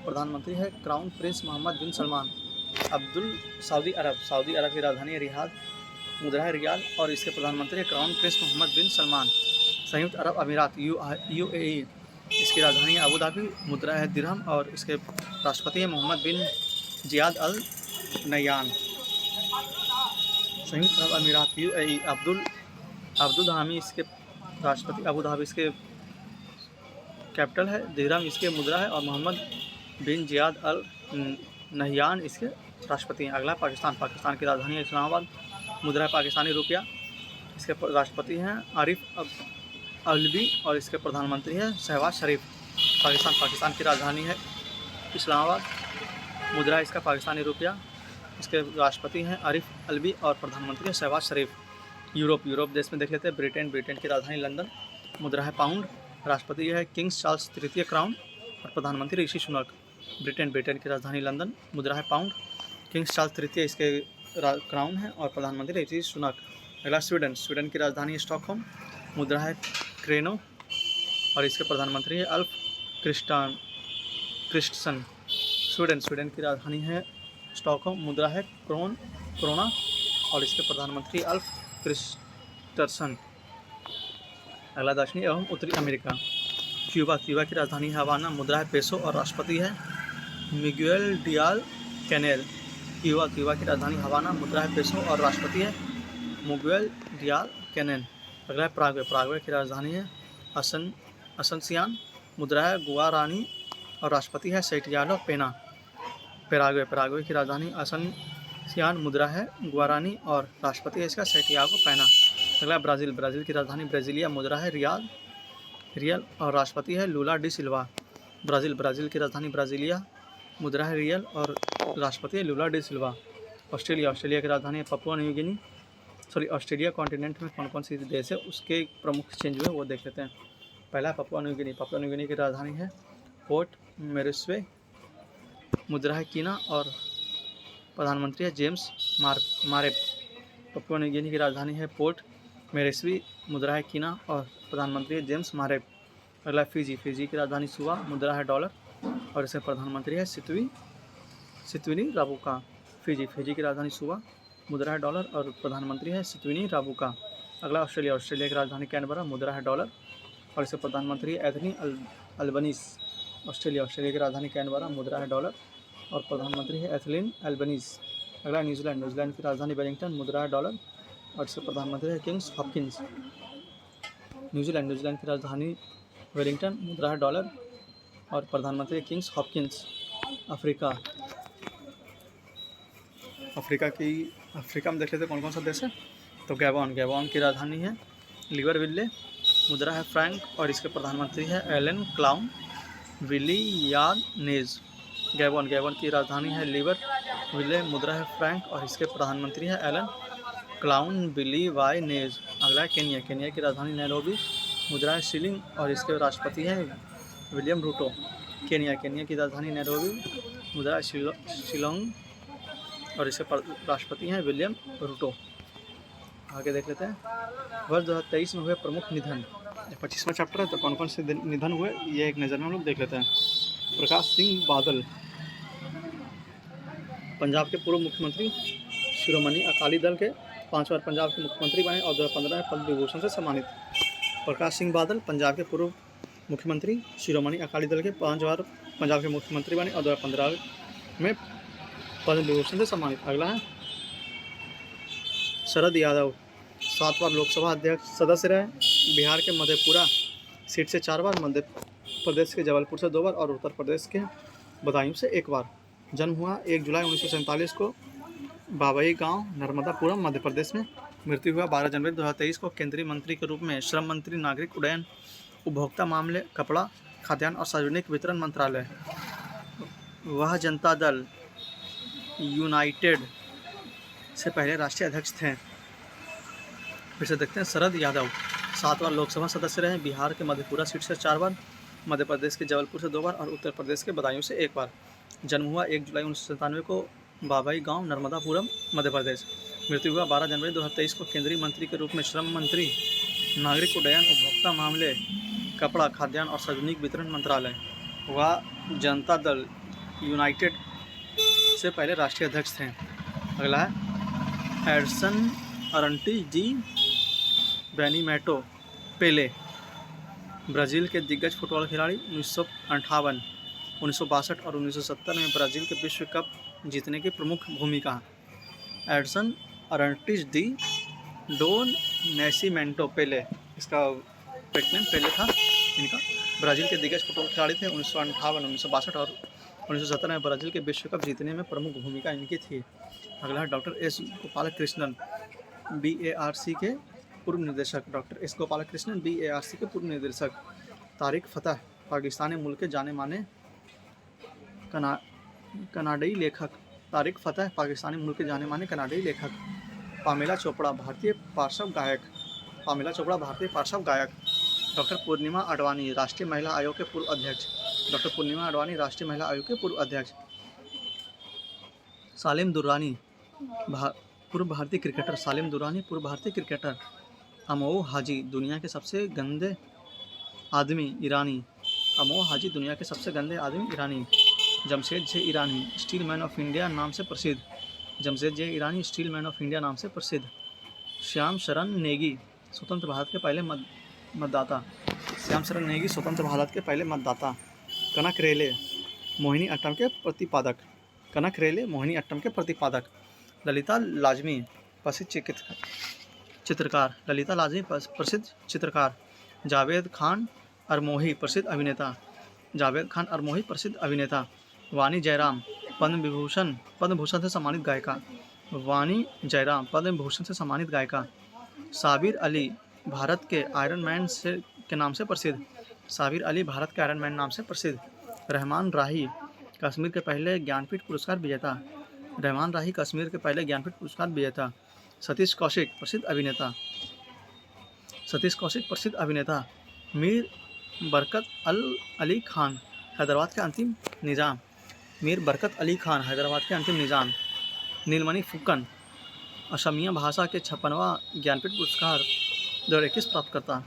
प्रधानमंत्री है क्राउन प्रिंस मोहम्मद बिन सलमान। सऊदी अरब। सऊदी अरब की राजधानी है रियाद, मुद्रा है रियाल और इसके प्रधानमंत्री है क्राउन प्रिंस मोहम्मद बिन सलमान। संयुक्त अरब अमीरात UAE, इसकी राजधानी है अबू धाबी, मुद्रा है दिरहम और इसके राष्ट्रपति है मोहम्मद बिन जियाद अल नयान। संयुक्त अरब अमीरात UAE, अब्दुल धामी इसके राष्ट्रपति, अबू धाबी इसके कैपिटल है, दिरहम इसके मुद्रा है और मोहम्मद बिन जियाद अल नहयान इसके राष्ट्रपति हैं। अगला पाकिस्तान। पाकिस्तान की राजधानी है इस्लामाबाद, मुद्रा है पाकिस्तानी रुपया, इसके राष्ट्रपति हैं आरिफ अलवी और इसके प्रधानमंत्री हैं शहबाज शरीफ। पाकिस्तान की राजधानी है इस्लामाबाद, मुद्रा है इसका पाकिस्तानी रुपया, इसके राष्ट्रपति हैं आरिफ अलवी और प्रधानमंत्री हैं शहबाज शरीफ। यूरोप देश में देख लेते हैं। ब्रिटेन की राजधानी लंदन, मुद्रा है पाउंड, राष्ट्रपति है किंग्स चार्ल्स तृतीय क्राउन और प्रधानमंत्री ऋषि सुनक। ब्रिटेन की राजधानी लंदन, मुद्रा है पाउंड, किंग्स चार्ल्स तृतीय इसके क्राउन है और प्रधानमंत्री ऋषि सुनक। अगला स्वीडन की राजधानी स्टॉकहोम, मुद्रा है क्रेनो और इसके प्रधानमंत्री है अल्फ क्रिस्टसन। स्वीडन की राजधानी है स्टॉकहोम, मुद्रा है क्रोना और इसके प्रधानमंत्री अल्फ क्रिस्टसन। अगला दक्षिणी एवं उत्तरी अमेरिका। क्यूबा की राजधानी है हवाना, मुद्रा है पेसो और राष्ट्रपति है मिगुएल डियाज कैनेल। क्यूबा की राजधानी हवाना, मुद्रा है पेसो और राष्ट्रपति है मिगुएल डियाज कैनेल। अगला है प्रागवे की राजधानी है असनसियान, मुद्रा है गुआरानी और राष्ट्रपति है सैटियानो पेना। पैराग्वे की राजधानी असनसियान, मुद्रा है गुआरानी और राष्ट्रपति है इसका सैटियागो पेना। अगला ब्राज़ील की राजधानी ब्राज़ीलिया, मुद्रा है रियल और राष्ट्रपति है लूला डी सिल्वा। ब्राज़ील की राजधानी ब्राज़ीलिया, मुद्रा है रियल और राष्ट्रपति है लूला डी सिल्वा। ऑस्ट्रेलिया की राजधानी है Papua New Guinea. Australia continent में कौन कौन सी देश है उसके प्रमुख चेंज हुए वो देख लेते हैं। पहला है पपुआ न्यू गिनी की राजधानी है पोर्ट मोरेस्बे, मुद्रा है कीना और प्रधानमंत्री है जेम्स मारेप। पपुआ न्यू गिनी की राजधानी है पोर्ट मोरेस्बे, मुद्रा है कीना और प्रधानमंत्री है जेम्स मारेप। अगला फिजी की राजधानी सुवा, मुद्रा है डॉलर और इसके प्रधानमंत्री है सितविनी राबुका। फिजी की राजधानी सुवा, मुद्रा है डॉलर और प्रधानमंत्री है सितविनी राबुका। अगला ऑस्ट्रेलिया की राजधानी कैनबरा, मुद्रा है डॉलर और इसके प्रधानमंत्री है एंथनी अल्बनीज़। ऑस्ट्रेलिया की राजधानी कैनबरा, मुद्रा है डॉलर और प्रधानमंत्री है एथलीन अल्बनीज़। अगला न्यूजीलैंड की राजधानी वेलिंगटन, मुद्रा है डॉलर और इसके प्रधानमंत्री है किंग्स हॉपकिंस। न्यूजीलैंड की राजधानी वेलिंगटन, मुद्रा है डॉलर और प्रधानमंत्री है किंग्स हॉपकिंस। अफ्रीका में देख लेते कौन कौन सा देश है। तो गैबॉन की राजधानी है लिब्रेविले, मुद्रा है फ्रैंक और इसके प्रधानमंत्री है एलन क्लाउन विलियानेज। गैबॉन की राजधानी है लिब्रेविले, मुद्रा है फ्रैंक और इसके प्रधानमंत्री है एलन क्लाउन विलियानेज। अगला है केनिया की राजधानी नैरोबी, मुद्रा है शिलिंग और इसके राष्ट्रपति हैं विलियम रूटो। केनिया की राजधानी नैरोबी, मुद्रा है शिलोंग और इसके राष्ट्रपति हैं विलियम रूटो। आगे देख लेते हैं वर्ष 2023 में हुए प्रमुख निधन। 25वां चैप्टर है तो कौन कौन से निधन हुए ये एक नज़र में हम लोग देख लेते हैं। प्रकाश सिंह बादल, पंजाब के पूर्व मुख्यमंत्री, शिरोमणि अकाली दल के 5 बार पंजाब के मुख्यमंत्री बने और 2015 में पद्म विभूषण से सम्मानित। प्रकाश सिंह बादल पंजाब के पूर्व मुख्यमंत्री, शिरोमणि अकाली दल के 5 बार पंजाब के मुख्यमंत्री बने और 2015 में पद्म विभूषण से सम्मानित। अगला है शरद यादव, 7 बार लोकसभा अध्यक्ष सदस्य रहे, बिहार के मधेपुरा सीट से 4 बार, मध्य प्रदेश के जबलपुर से 2 बार और उत्तर प्रदेश के बदायूं से 1 बार। जन्म हुआ 1 जुलाई 1947 को बाबई गांव, नर्मदापुरम, मध्य प्रदेश में। मृत्यु हुआ 12 जनवरी 2023 को। केंद्रीय मंत्री के रूप में श्रम मंत्री, नागरिक उड्डयन, उपभोक्ता मामले, कपड़ा, खाद्यान्न और सार्वजनिक वितरण मंत्रालय। वह जनता दल यूनाइटेड से पहले राष्ट्रीय अध्यक्ष थे। फिर से देखते हैं शरद यादव, 7 बार लोकसभा सदस्य रहे, बिहार के मधेपुरा सीट से 4 बार, मध्य प्रदेश के जबलपुर से 2 बार और उत्तर प्रदेश के बदायूं से 1 बार। जन्म हुआ 1 जुलाई 1997 को बाबई गांव, नर्मदापुरम, मध्य प्रदेश। मृत्यु हुआ 12 जनवरी 2023 को। केंद्रीय मंत्री के रूप में श्रम मंत्री, नागरिक उड्डयन, उपभोक्ता मामले, कपड़ा, खाद्यान्न और सार्वजनिक वितरण मंत्रालय। वह जनता दल यूनाइटेड से पहले राष्ट्रीय अध्यक्ष थे। अगला है एडसन अरंटिस डी बेनिमेटो पेले, ब्राज़ील के दिग्गज फुटबॉल खिलाड़ी। 1958, 1962 और 1970 में ब्राज़ील के विश्व कप जीतने की प्रमुख भूमिका। एडसन अरंटिस डी डो नेसिमेंटो पेले, इसका पेटनेम पेले था इनका। ब्राज़ील के दिग्गज फुटबॉल खिलाड़ी थे। 1958, 1962 और 1970 में ब्राज़ील के विश्व कप जीतने में प्रमुख भूमिका इनकी थी। अगला है डॉक्टर एस गोपालकृष्णन, BARC के पूर्व निदेशक। डॉक्टर एस गोपालकृष्णन, BARC के पूर्व निदेशक। तारिक फतह, पाकिस्तानी मूल के जाने माने कनाडाई लेखक। तारिक फतह, पाकिस्तानी मूल के जाने माने कनाडाई लेखक। पामेला चोपड़ा, भारतीय पार्श्व गायक। पामेला चोपड़ा भारतीय पार्श्व गायक। डॉक्टर पूर्णिमा अडवाणी, राष्ट्रीय महिला आयोग के पूर्व अध्यक्ष। डॉक्टर पूर्णिमा अडवाणी, राष्ट्रीय महिला आयोग के पूर्व अध्यक्ष। सालिम दुर्रानी, पूर्व भारतीय क्रिकेटर। सालिम दुर्रानी, पूर्व भारतीय क्रिकेटर। अमोह हाजी, दुनिया के सबसे गंदे आदमी ईरानी। अमोह हाजी, दुनिया के सबसे गंदे आदमी ईरानी। जमशेद जे ईरानी, स्टील मैन ऑफ इंडिया नाम से प्रसिद्ध। जमशेद जे ईरानी, स्टील मैन ऑफ इंडिया नाम से प्रसिद्ध। श्याम शरण नेगी, स्वतंत्र भारत के पहले मतदाता। श्याम शरण नेगी, स्वतंत्र भारत के पहले मतदाता। कनक रेले, मोहिनी अट्टम के प्रतिपादक। कनक रेले, मोहिनी अट्टम के प्रतिपादक। ललिता लाजमी, प्रसिद्ध चित्रकार। ललिता लाजमी, प्रसिद्ध चित्रकार। जावेद खान अरमोही, प्रसिद्ध अभिनेता। जावेद खान अरमोही, प्रसिद्ध अभिनेता। वानी जयराम, पद्म भूषण से सम्मानित गायिका। वानी जयराम, पद्म भूषण से सम्मानित गायिका। साबिर अली, भारत के आयरन मैन के नाम से प्रसिद्ध। साबिर अली, भारत के आयरन मैन नाम से प्रसिद्ध। रहमान राही, कश्मीर के पहले ज्ञानपीठ पुरस्कार विजेता। रहमान राही, कश्मीर के पहले ज्ञानपीठ पुरस्कार विजेता। सतीश कौशिक, प्रसिद्ध अभिनेता। सतीश कौशिक, प्रसिद्ध अभिनेता। मीर बरकत अली खान, हैदराबाद के अंतिम निज़ाम। मीर बरकत अली खान, हैदराबाद के अंतिम निज़ाम। नीलमणि फुक्कन, असमिया भाषा के 56वां ज्ञानपीठ पुरस्कार 2021 प्राप्तकर्ता।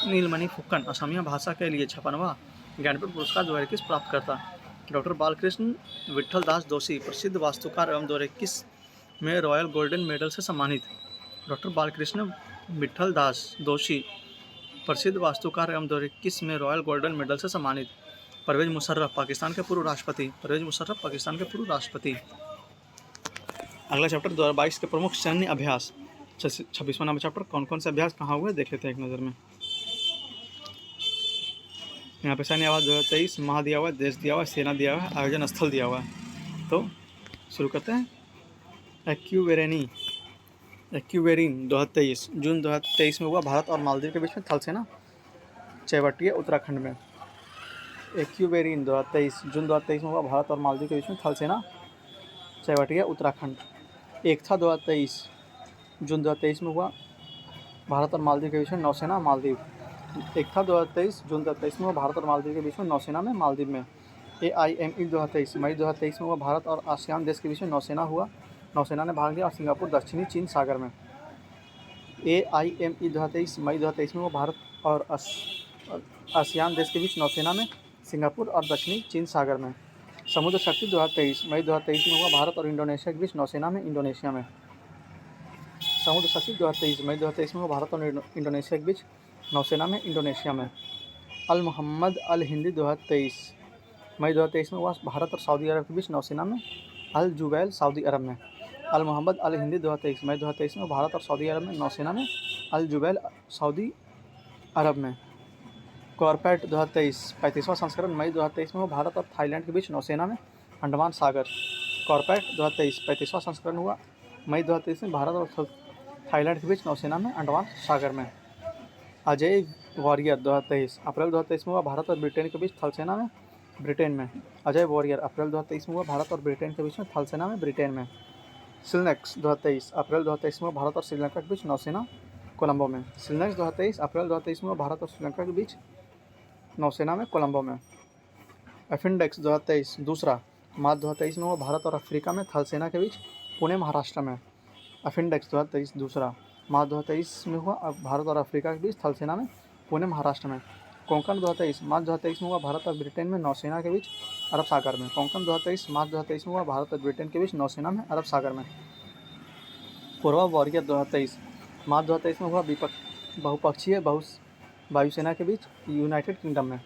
नीलमणि फुक्कन, असमिया भाषा के लिए 56वां ज्ञानपीठ पुरस्कार 2021 प्राप्तकर्ता। डॉक्टर बालकृष्ण विट्ठल दास दोषी, प्रसिद्ध वास्तुकार एवं 2021 में रॉयल गोल्डन मेडल से सम्मानित। डॉक्टर बालकृष्ण विट्ठल दास दोषी, प्रसिद्ध वास्तुकार एवं 2021 में रॉयल गोल्डन मेडल से सम्मानित। परवेज मुशर्रफ, पाकिस्तान के पूर्व राष्ट्रपति। परवेज मुशर्रफ, पाकिस्तान के पूर्व राष्ट्रपति। अगला चैप्टर 2022 के प्रमुख सैन्य अभ्यास। 26वां नंबर चैप्टर, कौन कौन से अभ्यास कहाँ हुए देख लेते हैं एक नज़र में। यहाँ पे सैन्य अभ्यास 2023 माह दिया हुआ है, देश दिया हुआ है, सेना दिया हुआ है, आयोजन स्थल दिया हुआ है। तो शुरू करते हैं। एक्यूवेरीन 2023, जून 2023 में हुआ, भारत और मालदीव के बीच में थल सेना चेवटिया उत्तराखंड में। एक्यूवेरीन 2023, जून 2023 में हुआ, भारत और मालदीव के बीच में थल सेना चेवटिया उत्तराखंड। एकथा 2023, जून 2023 में हुआ, भारत और मालदीव के बीच में नौसेना मालदीव। एकथा 2023, जून 2023 में हुआ, भारत और मालदीव के बीच में नौसेना में मालदीव में। AIME 2023, मई 2023 में हुआ, भारत और आसियान देश के बीच में नौसेना हुआ, नौसेना ने भाग लिया और सिंगापुर दक्षिणी चीन सागर में। AIME 2023, मई 2023 में हुआ, भारत और आसियान देश के बीच नौसेना में, सिंगापुर और दक्षिणी चीन सागर में। समुद्र शक्ति 2023, मई 2023 में हुआ, भारत और इंडोनेशिया के बीच नौसेना में, इंडोनेशिया में। समुद्र शक्ति 2023, मई 2023 में हुआ, भारत और इंडोनेशिया के बीच नौसेना में, इंडोनेशिया में। अल मोहम्मद अल हिंदी 2023, मई 2023 में हुआ, भारत और सऊदी अरब के बीच नौसेना में, अल जुबैल सऊदी अरब में। अल मोहम्मद अल हिंदी 2023, मई 2023 में भारत और सऊदी अरब में नौसेना में, अल जुबैल सऊदी अरब में। कॉर्पेट 2023, 35वां संस्करण, मई 2023 में हुआ, भारत और थाईलैंड के बीच नौसेना में, अंडमान सागर। कॉर्पेट 2023, 35वां संस्करण हुआ, मई 2023 में भारत और थाईलैंड के बीच नौसेना में, अंडमान सागर में। अजय वॉरियर 2023, अप्रैल 2023 में हुआ, भारत और ब्रिटेन के बीच थल सेना में, ब्रिटेन में। अजय वॉरियर, अप्रैल 2023 में हुआ, भारत और ब्रिटेन के बीच में थल सेना में, ब्रिटेन में। सिलनेक्स 2023, अप्रैल 2023 में हुआ, भारत और श्रीलंका के बीच नौसेना, कोलंबो में। सिलनेक्स 2023, अप्रैल 2023 में हुआ, भारत और श्रीलंका के बीच नौसेना में, कोलंबो में। एफिंडेक्स 2023, दूसरा, मार्च 2023 में हुआ, भारत और अफ्रीका में थल सेना के बीच, पुणे महाराष्ट्र में। एफिंडेक्स 2023, दूसरा, मार्च 2023 में हुआ, भारत और अफ्रीका के बीच थल सेना में, पुणे महाराष्ट्र में। कोंकण 2023 मार्च 2023 में हुआ भारत और ब्रिटेन में नौसेना के बीच अरब सागर में। कोंकण 2023 मार्च 2023 में हुआ भारत और ब्रिटेन के बीच नौसेना में अरब सागर में। कोरवा वॉरियर 2023 मार्च 2023 में हुआ बहुपक्षीय वायुसेना के बीच यूनाइटेड किंगडम में।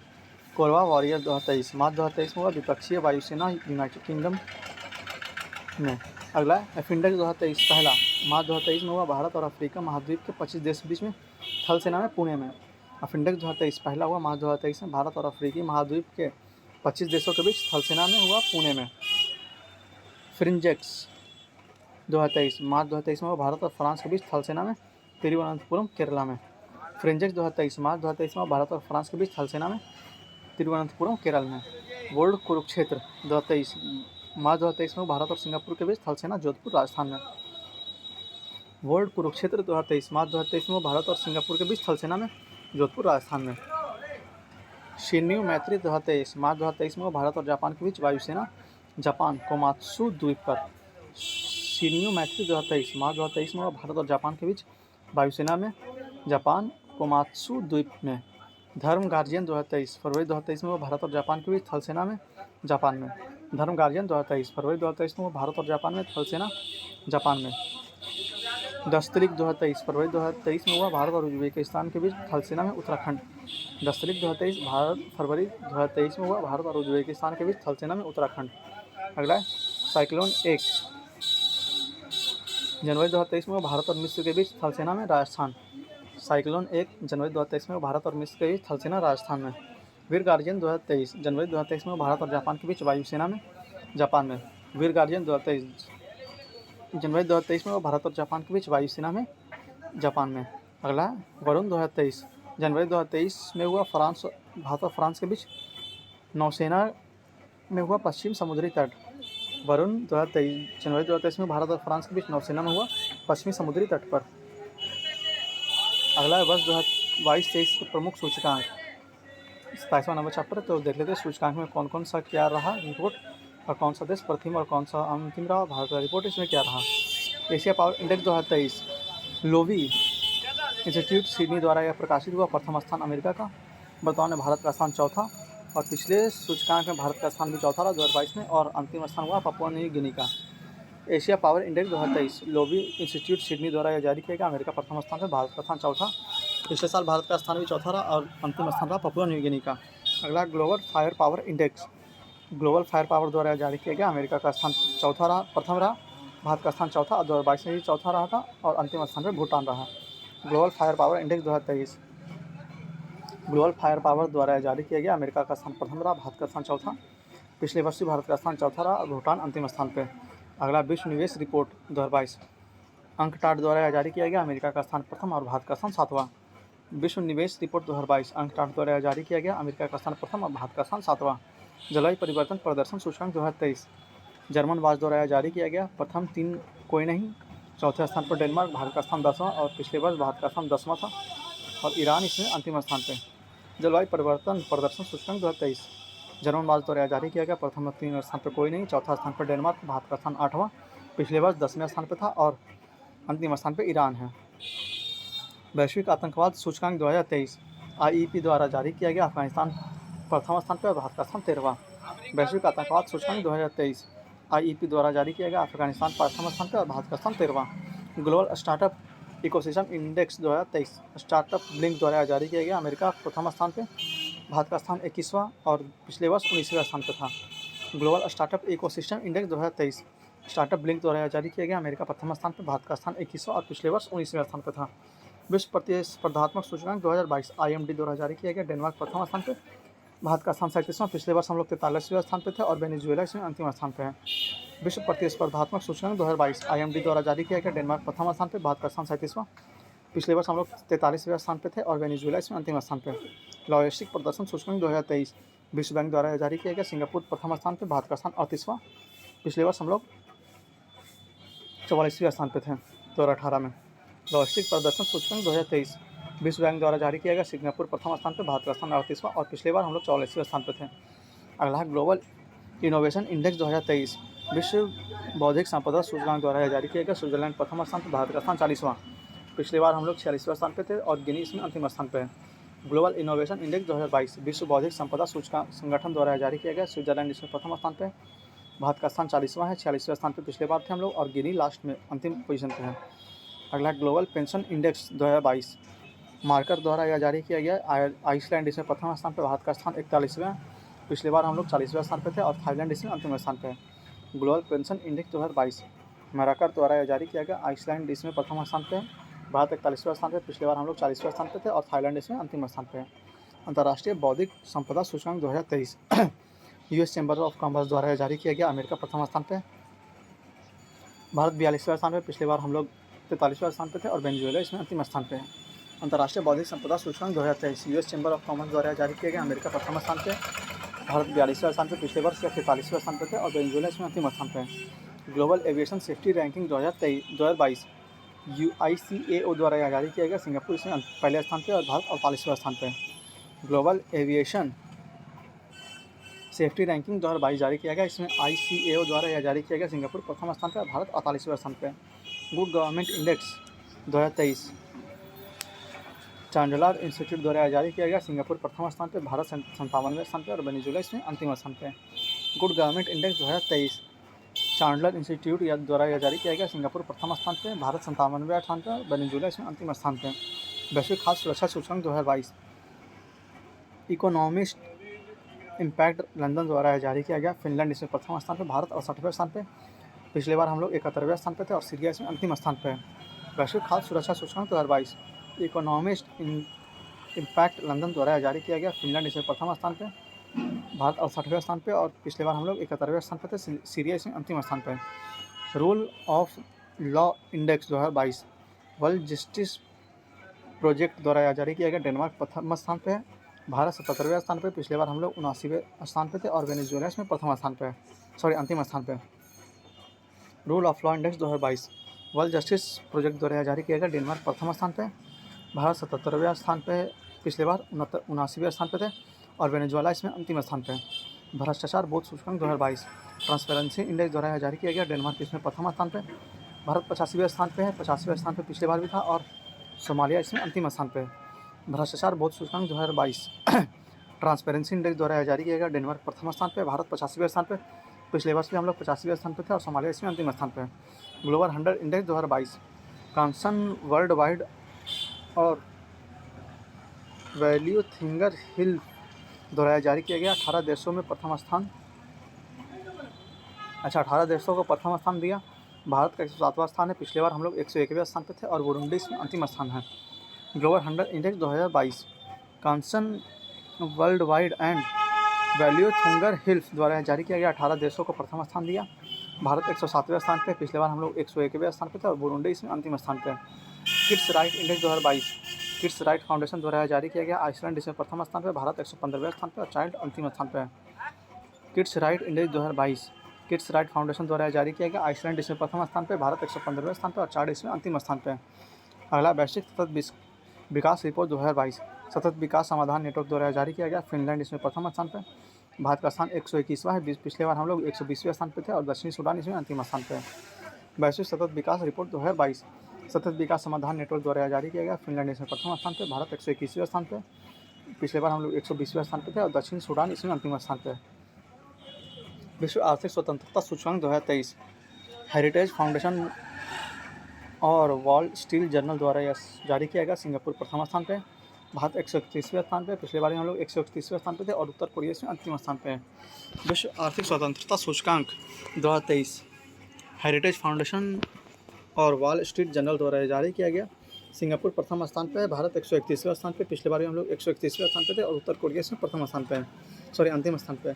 कोरवा वॉरियर 2023 मार्च 2023 में हुआ विपक्षीय वायुसेना यूनाइटेड किंगडम में। अगला एफिंडेक्स 2023 पहला मार्च 2023 में हुआ भारत और अफ्रीका महाद्वीप के 25 देश बीच में थल सेना में पुणे में। एफिंडेक्स 2023 पहला हुआ मार्च 2023 में भारत और अफ्रीकी महाद्वीप के 25 देशों के बीच थल सेना में हुआ पुणे में। फ्रिंजेक्स 2023 मार्च 2023 में हुआ भारत और फ्रांस के बीच थल सेना में तिरुवनंतपुरम केरला में। फ्रिंजेक्स 2023 मार्च 2023 में भारत और फ्रांस के बीच थल सेना में तिरुवनंतपुरम केरल में। वर्ल्ड कुरुक्षेत्र 2023 मार्च 2023 में भारत और सिंगापुर के बीच थल सेना जोधपुर राजस्थान में। वर्ल्ड कुरुक्षेत्र 2023 मार्च 2023 में भारत और सिंगापुर के बीच थल सेना में जोधपुर राजस्थान में। शिन्यू मैत्री 2023 मार्च 2023 में भारत और जापान के बीच वायुसेना जापान कोमात्सु द्वीप पर। शिन्यू मैत्री 2023 मार्च 2023 में भारत और जापान के बीच वायुसेना में जापान कोमात्सु द्वीप में। धर्म गार्जियन 2023 फरवरी 2023 में भारत और जापान के बीच थल सेना में जापान में। धर्म गार्जियन 2023 फरवरी 2023 में भारत और जापान में थल सेना जापान में। दस्तरिक 2023 फरवरी 2023 में हुआ भारत और उज्बेकिस्तान के बीच थल सेना में उत्तराखंड। दस्तरिक 2023 फरवरी 2023 में हुआ भारत और उज्बेकिस्तान के बीच थल सेना में उत्तराखंड। अगला है साइक्लोन 1 जनवरी 2023 में भारत और मिस्र के बीच थल सेना में राजस्थान। साइक्लोन 1 जनवरी 2023 में भारत और मिस्र के बीच थल सेना राजस्थान में। वीर गार्जियन 2023 जनवरी 2023 में भारत और जापान के बीच वायुसेना में जापान में। वीर गार्जियन 2023 जनवरी 2023 में भारत और जापान के बीच वायुसेना में जापान में। अगला वरुण 2023 जनवरी 2023 में हुआ भारत और फ्रांस के बीच नौसेना में हुआ पश्चिम समुद्री तट। वरुण 2023 जनवरी 2023 में भारत और फ्रांस के बीच नौसेना में हुआ पश्चिमी समुद्री तट पर। अगला है वर्ष 2022-23 के प्रमुख सूचकांक 27वां नंबर चैप्टर। तो देख लेते हैं सूचकांक में कौन कौन सा क्या रहा रिपोर्ट और कौन सा देश प्रथम और कौन सा अंतिम रहा। भारत का रिपोर्ट इसमें क्या रहा। Asia power index 2023 Loewi institute Sydney द्वारा यह प्रकाशित हुआ। प्रथम स्थान अमेरिका का, वर्तमान में भारत का स्थान चौथा और पिछले सूचकांक में भारत का स्थान भी चौथा रहा 2022 में और अंतिम स्थान हुआ पापुआ न्यू गिनी का। Asia power index 2023 Loewi institute Sydney द्वारा यह जारी किया गया। अमेरिका प्रथम स्थान पर, भारत का स्थान चौथा। पिछले साल भारत का स्थान भी चौथा रहा और अंतिम स्थान रहा पापुआ न्यू गिनी का। अगला global fire power index global fire power द्वारा जारी किया गया। अमेरिका का स्थान प्रथम रहा, भारत का स्थान चौथा और 2022 में भी चौथा रहा था और अंतिम स्थान पर भूटान रहा। Global fire power index 2023 global fire power द्वारा जारी किया गया। अमेरिका का स्थान प्रथम रहा, भारत का स्थान चौथा। पिछले वर्ष भी भारत का स्थान चौथा रहा और भूटान अंतिम स्थान पर। अगला विश्व निवेश रिपोर्ट 2022 अंकटाड द्वारा जारी किया गया। अमेरिका का स्थान प्रथम और भारत का स्थान सातवां। विश्व निवेश रिपोर्ट 2022 अंकटाड द्वारा जारी किया गया। अमेरिका का स्थान प्रथम और भारत का स्थान सातवां। जलवायु परिवर्तन प्रदर्शन सूचकांक 2023 जर्मन वाच द्वारा जारी किया गया। प्रथम 3 कोई नहीं, चौथे स्थान पर डेनमार्क, भारत का स्थान 10वां और पिछले वर्ष भारत का स्थान 10वां था और ईरान इसमें अंतिम स्थान पर। जलवायु परिवर्तन प्रदर्शन सूचकांक 2023 जर्मन वाच द्वारा जारी किया गया। प्रथम 3 स्थान पर कोई नहीं, चौथा स्थान पर डेनमार्क, भारत का स्थान 8वां, पिछले वर्ष 10वें स्थान पर था और अंतिम स्थान पर ईरान है। वैश्विक आतंकवाद सूचकांक 2023 IEP द्वारा जारी किया गया। अफगानिस्तान प्रथम स्थान पर और भारत का स्थान 13वां। वैश्विक आतंकवाद सूचकांक 2023 IEP द्वारा जारी किया गया। अफगानिस्तान प्रथम स्थान पर और भारत का स्थान 13वां। Global startup ecosystem index 2023 startup blink द्वारा जारी किया गया। अमेरिका प्रथम स्थान पर, भारत का स्थान 21वां और पिछले वर्ष 19वें स्थान पर था। Global startup ecosystem index 2023 startup blink द्वारा जारी किया गया। अमेरिका प्रथम स्थान पर, भारत का स्थान 21वां और पिछले वर्ष 19वें स्थान पर था। विश्व प्रतिस्पर्धात्मक सूचकांक 2022 IMD द्वारा जारी किया गया। डेनमार्क प्रथम स्थान पर, भारत का स्थान 37वां, पिछले वर्ष हम लोग 43वें स्थान पर थे और वेनेजुएला इसमें अंतिम स्थान पर है। विश्व प्रतिस्पर्धात्मक सूचकांक 2022 IMD द्वारा जारी किया गया। डेनमार्क प्रथम स्थान पर, भारत का स्थान 37वां, पिछले वर्ष हम लोग 43वें स्थान पर थे और वेनेजुएला इसमें अंतिम स्थान पर। लॉजिस्टिक प्रदर्शन सूचकांक 2023 विश्व बैंक द्वारा जारी किया गया। सिंगापुर प्रथम स्थान पर, भारत का स्थान 38वां, पिछले वर्ष हम लोग 44वें स्थान पर थे 2018 में। लॉजिस्टिक प्रदर्शन सूचकांक 2023 विश्व बैंक द्वारा जारी किया गया। सिंगापुर प्रथम स्थान पर, भारत का स्थान 38वां और पिछले बार हम लोग 44वें स्थान पर थे। अगला है ग्लोबल इनोवेशन इंडेक्स 2023 विश्व बौद्धिक संपदा सूचकांक द्वारा जारी किया गया। स्विट्जरलैंड प्रथम स्थान पर, भारत का स्थान 40वां, पिछले बार हम लोग 46वें स्थान पर थे और गिनी इसमें अंतिम स्थान पर है। ग्लोबल इनोवेशन इंडेक्स 2022 विश्व बौद्धिक संपदा सूचकांक संगठन द्वारा जारी किया गया। स्विट्जरलैंड इसमें प्रथम स्थान पे, भारत का स्थान 40वां है, 46वें स्थान पे पिछले बार थे हम लोग, और गिनी लास्ट में अंतिम पोजीशन पे है। अगला ग्लोबल पेंशन इंडेक्स 2022 मार्कर द्वारा यह जारी किया गया। आइसलैंड इसमें प्रथम स्थान पे, भारत का स्थान 41वां, पिछले बार हम लोग 40वें स्थान पे थे, और थाईलैंड इसमें अंतिम स्थान पे है। ग्लोबल पेंशन इंडेक्स 2022 मार्कर द्वारा यह जारी किया गया। आइसलैंड इसमें प्रथम स्थान पे, भारत 41वें स्थान पे, पिछले बार हम लोग 40वें स्थान पे थे, और थाईलैंड इसमें अंतिम स्थान पे है। अंतर्राष्ट्रीय बौद्धिक संपदा सूचकांक 2023 यूएस चैम्बर ऑफ कॉमर्स द्वारा जारी किया गया। अमेरिका प्रथम स्थान पे, भारत 42वें स्थान पे, पिछले बार हम लोग 43वें स्थान पे थे, और वेनेजुएला इसमें अंतिम स्थान पे है। अंतर्राष्ट्रीय बौद्धिक संपदा सूचकांक 2023 यूएस चैम्बर ऑफ कॉमर्स द्वारा जारी किया गया। अमेरिका प्रथम स्थान पे, भारत 42वें स्थान पे, पिछले वर्ष 43वें स्थान पे थे, और वेनेजुएला इसमें अंतिम स्थान पे है। Global aviation safety ranking 2022 UICAO द्वारा यह जारी किया गया। सिंगापुर इसमें पहले स्थान पे, और भारत 48वें स्थान पे है। ग्लोबल एविएशन सेफ्टी रैंकिंग 2022 जारी किया गया। इसमें ICAO द्वारा यह जारी किया गया। सिंगापुर प्रथम स्थान पर, भारत 48वें स्थान पर। गुड गवर्नमेंट इंडेक्स 2023 चांडलार इंस्टीट्यूट द्वारा जारी किया गया। सिंगापुर प्रथम स्थान पर, भारत 57वें स्थान पर, और वेनेजुएला इसमें अंतिम स्थान पर। Good government index 2023 Chandler institute द्वारा यह जारी किया गया। सिंगापुर प्रथम स्थान पर, भारत 57वें स्थान पर, वेनेजुएला इसमें अंतिम स्थान पर। वैश्विक खाद्य सुरक्षा सूचकांक 2022 इकोनॉमिस्ट इम्पैक्ट लंदन द्वारा जारी किया गया। फिनलैंड इसमें प्रथम स्थान पर, भारत 68वें स्थान पर, पिछले बार हम लोग 71वें स्थान पर थे, और सीरिया इसमें अंतिम स्थान पर है। वैश्विक खाद्य सुरक्षा सूचकांक 2022 इकोनॉमिस्ट इम्पैक्ट लंदन द्वारा जारी किया गया। फिनलैंड इसमें प्रथम स्थान पर, भारत 68वें स्थान पर, और पिछले बार हम लोग 71वें स्थान पर थे, सीरिया इसमें अंतिम स्थान पर है। Rule of law index 2022 world justice project द्वारा जारी किया गया। डेनमार्क प्रथम स्थान पर है, भारत 77वें स्थान पे, पिछले बार हम लोग 79वें स्थान पे थे, और वेनेजुएला इसमें प्रथम स्थान पे है, अंतिम स्थान पे। Rule of law index 2022 world justice project द्वारा जारी किया गया। डेनमार्क प्रथम स्थान पे, भारत 77वें स्थान पे, पिछले बार 79वें स्थान पे थे, और वेनेजुएला इसमें अंतिम स्थान पे। भ्रष्टाचार बोध सूचकांक 2022 ट्रांसपेरेंसी इंडेक्स द्वारा जारी किया गया। डेनमार्क इसमें प्रथम स्थान पे, भारत 85वें स्थान पे है, 50वें स्थान पे पिछले बार भी था, और सोमालिया इसमें अंतिम स्थान पे। भ्रष्टाचार बोध सूचकांक 2022 ट्रांसपेरेंसी इंडेक्स द्वारा जारी किया गया। डेनमार्क प्रथम स्थान पे, भारत 85वें स्थान पे, पिछले वर्ष भी हम लोग 85वें स्थान पे थे, और सोमालिया इसमें अंतिम स्थान पे। ग्लोबल 100 इंडेक्स 2022 कांसन वर्ल्ड वाइड और वैल्यू थिंगर हिल द्वारा जारी किया गया। 18 देशों में प्रथम स्थान 18 देशों को प्रथम स्थान दिया। भारत का 107वां स्थान है, पिछले बार हम लोग 101वें स्थान पे थे, और बुरुंडी इसमें अंतिम स्थान है। ग्लोबल 100 इंडेक्स 2022 कांसन world wide and value thinker hills द्वारा जारी किया गया। 18 देशों को प्रथम स्थान दिया। भारत 107वें स्थान पे, पिछले बार हम लोग 101वें स्थान पे थे, और बुरुंडी इसमें अंतिम स्थान पे। Kids right index 2022 kids right foundation द्वारा जारी किया गया। आइसलैंड इसमें प्रथम स्थान पे, भारत 115वें स्थान पे, और चाइल्ड अंतिम स्थान पे है। Kids right index 2022 kids right foundation द्वारा जारी किया गया। आइसलैंड इसमें प्रथम स्थान पे, भारत 115वें स्थान पे, और चाइल्ड इसमें अंतिम स्थान पे है। अगला वैश्विक सतत विकास रिपोर्ट 2022 सतत विकास समाधान नेटवर्क द्वारा जारी किया गया। फिनलैंड इसमें प्रथम स्थान पे, भारत का स्थान 121वां है, पिछले बार हम लोग 120वें स्थान पे थे, और दक्षिणी सूडान इसमें अंतिम स्थान पे है। वैश्विक सतत विकास रिपोर्ट 2022 सतत विकास समाधान नेटवर्क द्वारा जारी किया गया। फिनलैंड इसमें प्रथम स्थान पे, भारत 121वें स्थान पे, पिछले बार हम लोग 120वें स्थान पे थे, और दक्षिणी सूडान इसमें अंतिम स्थान पे है। विश्व आर्थिक स्वतंत्रता सूचकांक 2023 हेरिटेज फाउंडेशन और वॉल स्ट्रीट जर्नल द्वारा यह जारी किया गया। सिंगापुर प्रथम स्थान पे, भारत 131वें स्थान पे, पिछले बार हम लोग 131वें स्थान पे थे, और उत्तर कोरिया इसमें अंतिम स्थान पे है। विश्व आर्थिक स्वतंत्रता सूचकांक 2023 हेरिटेज फाउंडेशन और वॉल स्ट्रीट जर्नल द्वारा जारी किया गया। सिंगापुर प्रथम स्थान पे है, भारत 131वें स्थान पे, पिछले बार हम लोग 131वें स्थान पे थे, और उत्तर कोरिया इसमें प्रथम स्थान पे है, अंतिम स्थान पे।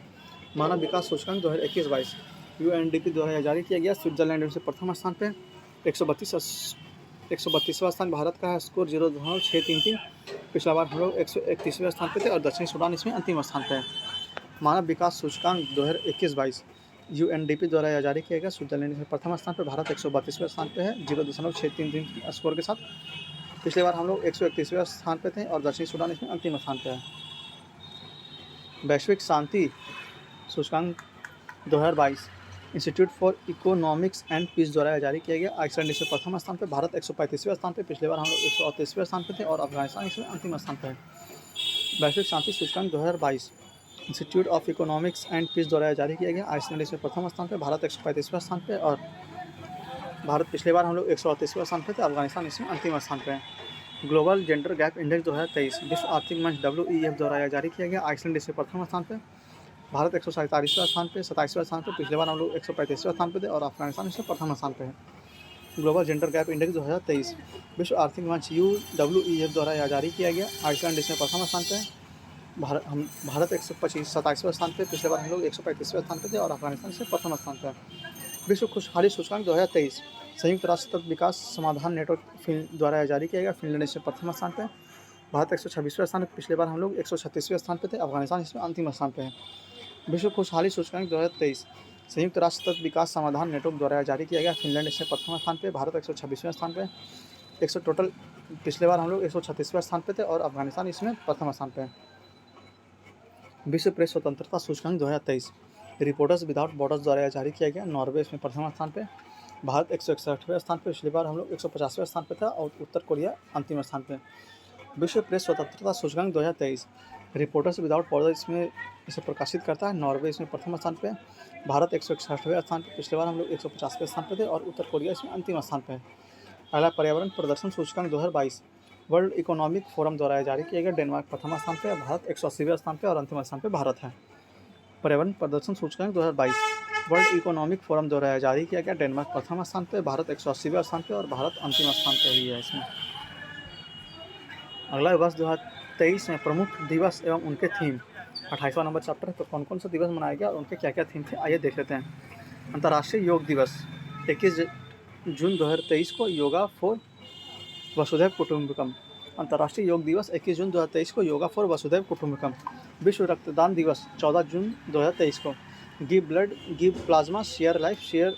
मानव विकास सूचकांक 2021-22 UNDP द्वारा जारी किया गया। स्विट्जरलैंड से प्रथम स्थान पे, 132वां स्थान भारत का है, स्कोर 0.633, पिछला बार हम लोग 131वें स्थान पे थे, और दक्षिणी सूडान इसमें अंतिम स्थान पे है। मानव विकास सूचकांक 2021-22 UNDP द्वारा जारी किया गया। स्विट्जरलैंड में प्रथम स्थान पे, भारत 132वें स्थान पे है, 0.633 स्कोर के साथ, पिछले बार हम लोग 131वें स्थान पे थे, और दक्षिणी सूडान इसमें अंतिम स्थान पे है। वैश्विक शांति सूचकांक 2022 institute for economics and peace द्वारा जारी किया गया। आइसलैंड इसमें प्रथम स्थान पे, भारत 135वें स्थान पे, पिछले बार हम लोग 138वें स्थान पे थे, और अफगानिस्तान इसमें अंतिम स्थान पे है। वैश्विक शांति सूचकांक 2022 institute of economics and peace द्वारा जारी किया गया। आइसलैंड इसमें प्रथम स्थान पे, भारत 135वें स्थान पे, और भारत पिछले बार हम लोग 138वें स्थान पे थे। अफगानिस्तान इसमें अंतिम स्थान पे है। ग्लोबल जेंडर गैप इंडेक्स 2023 विश्व आर्थिक मंच WEF द्वारा जारी किया गया। आइसलैंड इसमें प्रथम स्थान पे, भारत 147वें स्थान पे, 27वें स्थान पे, पिछले बार हम लोग 135वें स्थान पे थे, और अफगानिस्तान इसमें प्रथम स्थान पे है। ग्लोबल जेंडर गैप इंडेक्स 2023 विश्व आर्थिक मंच UWEF द्वारा जारी किया गया। आइसलैंड इसमें प्रथम स्थान पे है, भारत 127वें स्थान पे, पिछले बार हम लोग 135वें स्थान पे थे, और अफगानिस्तान से प्रथम स्थान पे है। विश्व खुशहाली सूचकांक 2023 संयुक्त राष्ट्र तत्व विकास समाधान नेटवर्क द्वारा जारी किया गया। फिनलैंड इसमें प्रथम स्थान पे, भारत 126वें स्थान पे, पिछले बार हम लोग 136वें स्थान पे थे, अफगानिस्तान इसमें अंतिम स्थान पे है। विश्व खुशहाली सूचकांक 2023 संयुक्त राष्ट्र तत्व विकास समाधान नेटवर्क द्वारा जारी किया गया। फिनलैंड इसमें प्रथम स्थान पे, भारत 126वें स्थान पे, 100 टोटल, पिछले बार हम लोग 136वें स्थान पे थे, और अफगानिस्तान इसमें प्रथम स्थान पे है। विश्व प्रेस स्वतंत्रता सूचकांक 2023 रिपोर्टर्स विदाउट बॉर्डर्स द्वारा जारी किया गया। नॉर्वे इसमें प्रथम स्थान पे, भारत 161वें स्थान पे, पिछली बार हम लोग 150वें स्थान पे था, और उत्तर कोरिया अंतिम स्थान पे। विश्व प्रेस स्वतंत्रता सूचकांक 2023 रिपोर्टर्स विदाउट बॉर्डर इसमें इसे प्रकाशित करता है। नॉर्वे इसमें प्रथम स्थान पे, भारत 161वें स्थान पे, पिछले बार हम लोग 150वें स्थान पे थे, और उत्तर कोरिया इसमें अंतिम स्थान पे है। अगला पर्यावरण प्रदर्शन सूचकांक 2022 वर्ल्ड इकोनॉमिक फोरम द्वारा जारी किया गया। डेनमार्क प्रथम स्थान पे, भारत 180वें स्थान पे, और अंतिम स्थान पे भारत है। पर्यावरण प्रदर्शन सूचकांक 2022 वर्ल्ड इकोनॉमिक फोरम द्वारा जारी किया गया। डेनमार्क प्रथम स्थान पे, भारत 180वें स्थान पे, और भारत अंतिम स्थान पे ही है इसमें। अगला वर्ष 2023 में प्रमुख दिवस एवं उनके थीम 28वां नंबर चैप्टर है। तो कौन कौन सा दिवस मनाया गया और उनके क्या क्या थीम थे, आइए देख लेते हैं। अंतर्राष्ट्रीय योग दिवस 21 जून 2023 को योगा फॉर वसुधैव कुटुंबकम। अंतर्राष्ट्रीय योग दिवस 21 जून 2023 को योगा फॉर वसुधैव कुटुंबकम। विश्व रक्तदान दिवस 14 जून 2023 को give blood give plasma share life share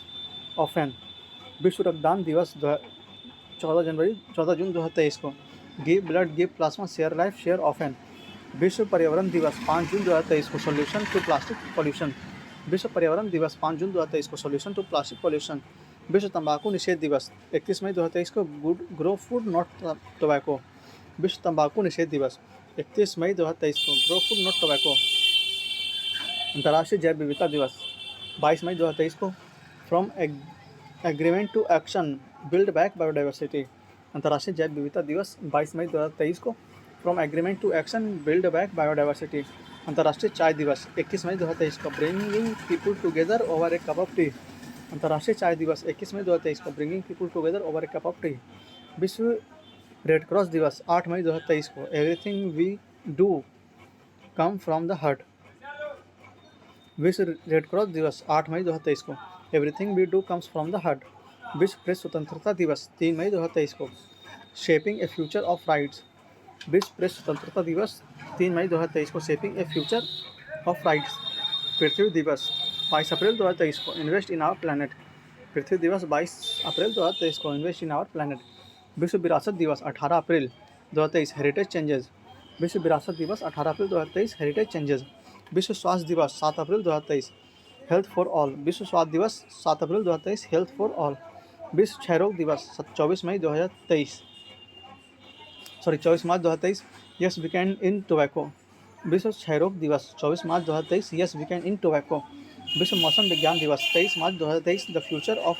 often. विश्व रक्तदान दिवस 14 जून 2023 को give blood give plasma share life share often. विश्व पर्यावरण दिवस 5 जून 2023 को सोल्यूशन टू प्लास्टिक पॉल्यूशन। विश्व पर्यावरण दिवस 5 जून 2023 को सोल्यूशन टू प्लास्टिक पॉल्यूशन। विश्व तंबाकू निषेध दिवस 31 मई 2023 को good grow food not tobacco. विश्व तंबाकू निषेध दिवस 31 मई 2023 को ग्रो फूड नॉट टोबैको। अंतर्राष्ट्रीय जैव विविधता दिवस 22 मई 2023 को from agreement to action build back biodiversity. अंतर्राष्ट्रीय जैव विविधता दिवस 22 मई 2023 को from agreement to action build back biodiversity. अंतर्राष्ट्रीय चाय दिवस 21 मई 2023 को bringing people together over a cup of tea. अंतर्राष्ट्रीय चाय दिवस 21 मई 2023 को bringing people together over a cup of tea. विश्व रेड क्रॉस दिवस 8 मई 2023 को everything we do come from the heart. विश्व रेड क्रॉस दिवस 8 मई 2023 को everything we do comes from the heart. विश्व प्रेस स्वतंत्रता दिवस 3 मई 2023 को shaping a future of rights. विश्व प्रेस स्वतंत्रता दिवस 3 मई 2023 को shaping a future of rights. पृथ्वी दिवस 22 अप्रैल 2023 को इन्वेस्ट इन आवर प्लैनेट। पृथ्वी दिवस 22 अप्रैल 2023 को इन्वेस्ट इन आवर प्लैनेट। विश्व विरासत दिवस 18 अप्रैल 2023 हेरिटेज चेंजेस। विश्व विरासत दिवस 18 अप्रैल 2023 हेरिटेज चेंजेस। विश्व स्वास्थ्य दिवस 7 अप्रैल 2023 हेल्थ फॉर ऑल। विश्व स्वास्थ्य दिवस 7 अप्रैल 2023 हेल्थ फॉर ऑल। विश्व क्षयरोग दिवस 24 मार्च 2023 यस वीकेंड इन टोबैको। विश्व क्षयरोग दिवस 24 मार्च 2023 यस वीकेंड इन टोबैको। विश्व मौसम विज्ञान दिवस 23 मार्च 2023 the future of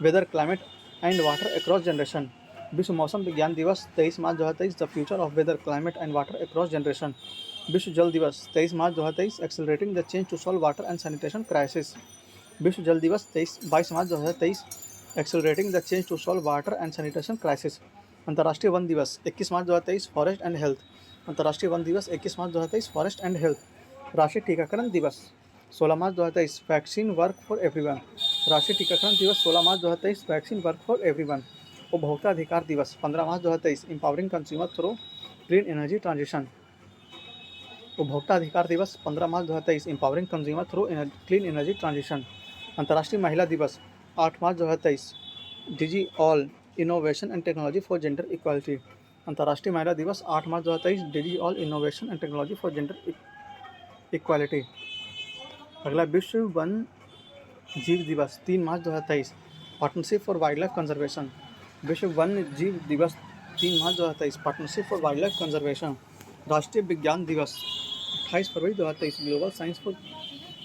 weather climate and water across generation. विश्व मौसम विज्ञान दिवस 23 मार्च 2023 the future of weather climate and water across generation. विश्व जल दिवस 23 मार्च 2023 accelerating the change to solve water and sanitation crisis. विश्व जल दिवस 22 मार्च 2023 accelerating the change to solve water and sanitation crisis. अंतर्राष्ट्रीय वन दिवस 21 मार्च 2023 फॉरेस्ट एंड हेल्थ। अंतर्राष्ट्रीय वन दिवस 21 मार्च 2023 फॉरेस्ट एंड हेल्थ। राष्ट्रीय टीकाकरण दिवस 16 मार्च 2023 वैक्सीन वर्क फॉर एवरीवन। राष्ट्रीय टीकाकरण दिवस 16 मार्च 2023 वैक्सीन वर्क फॉर एवरीवन। उपभोक्ता अधिकार दिवस 15 मार्च 2023 empowering consumer through clean energy transition. उपभोक्ता अधिकार दिवस 15 मार्च 2023 empowering consumer through clean energy transition. अंतर्राष्ट्रीय महिला दिवस 8 मार्च 2023 digitall innovation and technology for gender equality. अंतर्राष्ट्रीय महिला दिवस 8 मार्च 2023 digitall innovation and technology for gender equality. अगला विश्व वन जीव दिवस 3 मार्च 2023 पार्टनरशिप फॉर वाइल्ड लाइफ कंजर्वेशन। विश्व वन जीव दिवस 3 मार्च 2023 पार्टनरशिप फॉर वाइल्ड लाइफ कंजर्वेशन। राष्ट्रीय विज्ञान दिवस 28 फरवरी 2023 global science for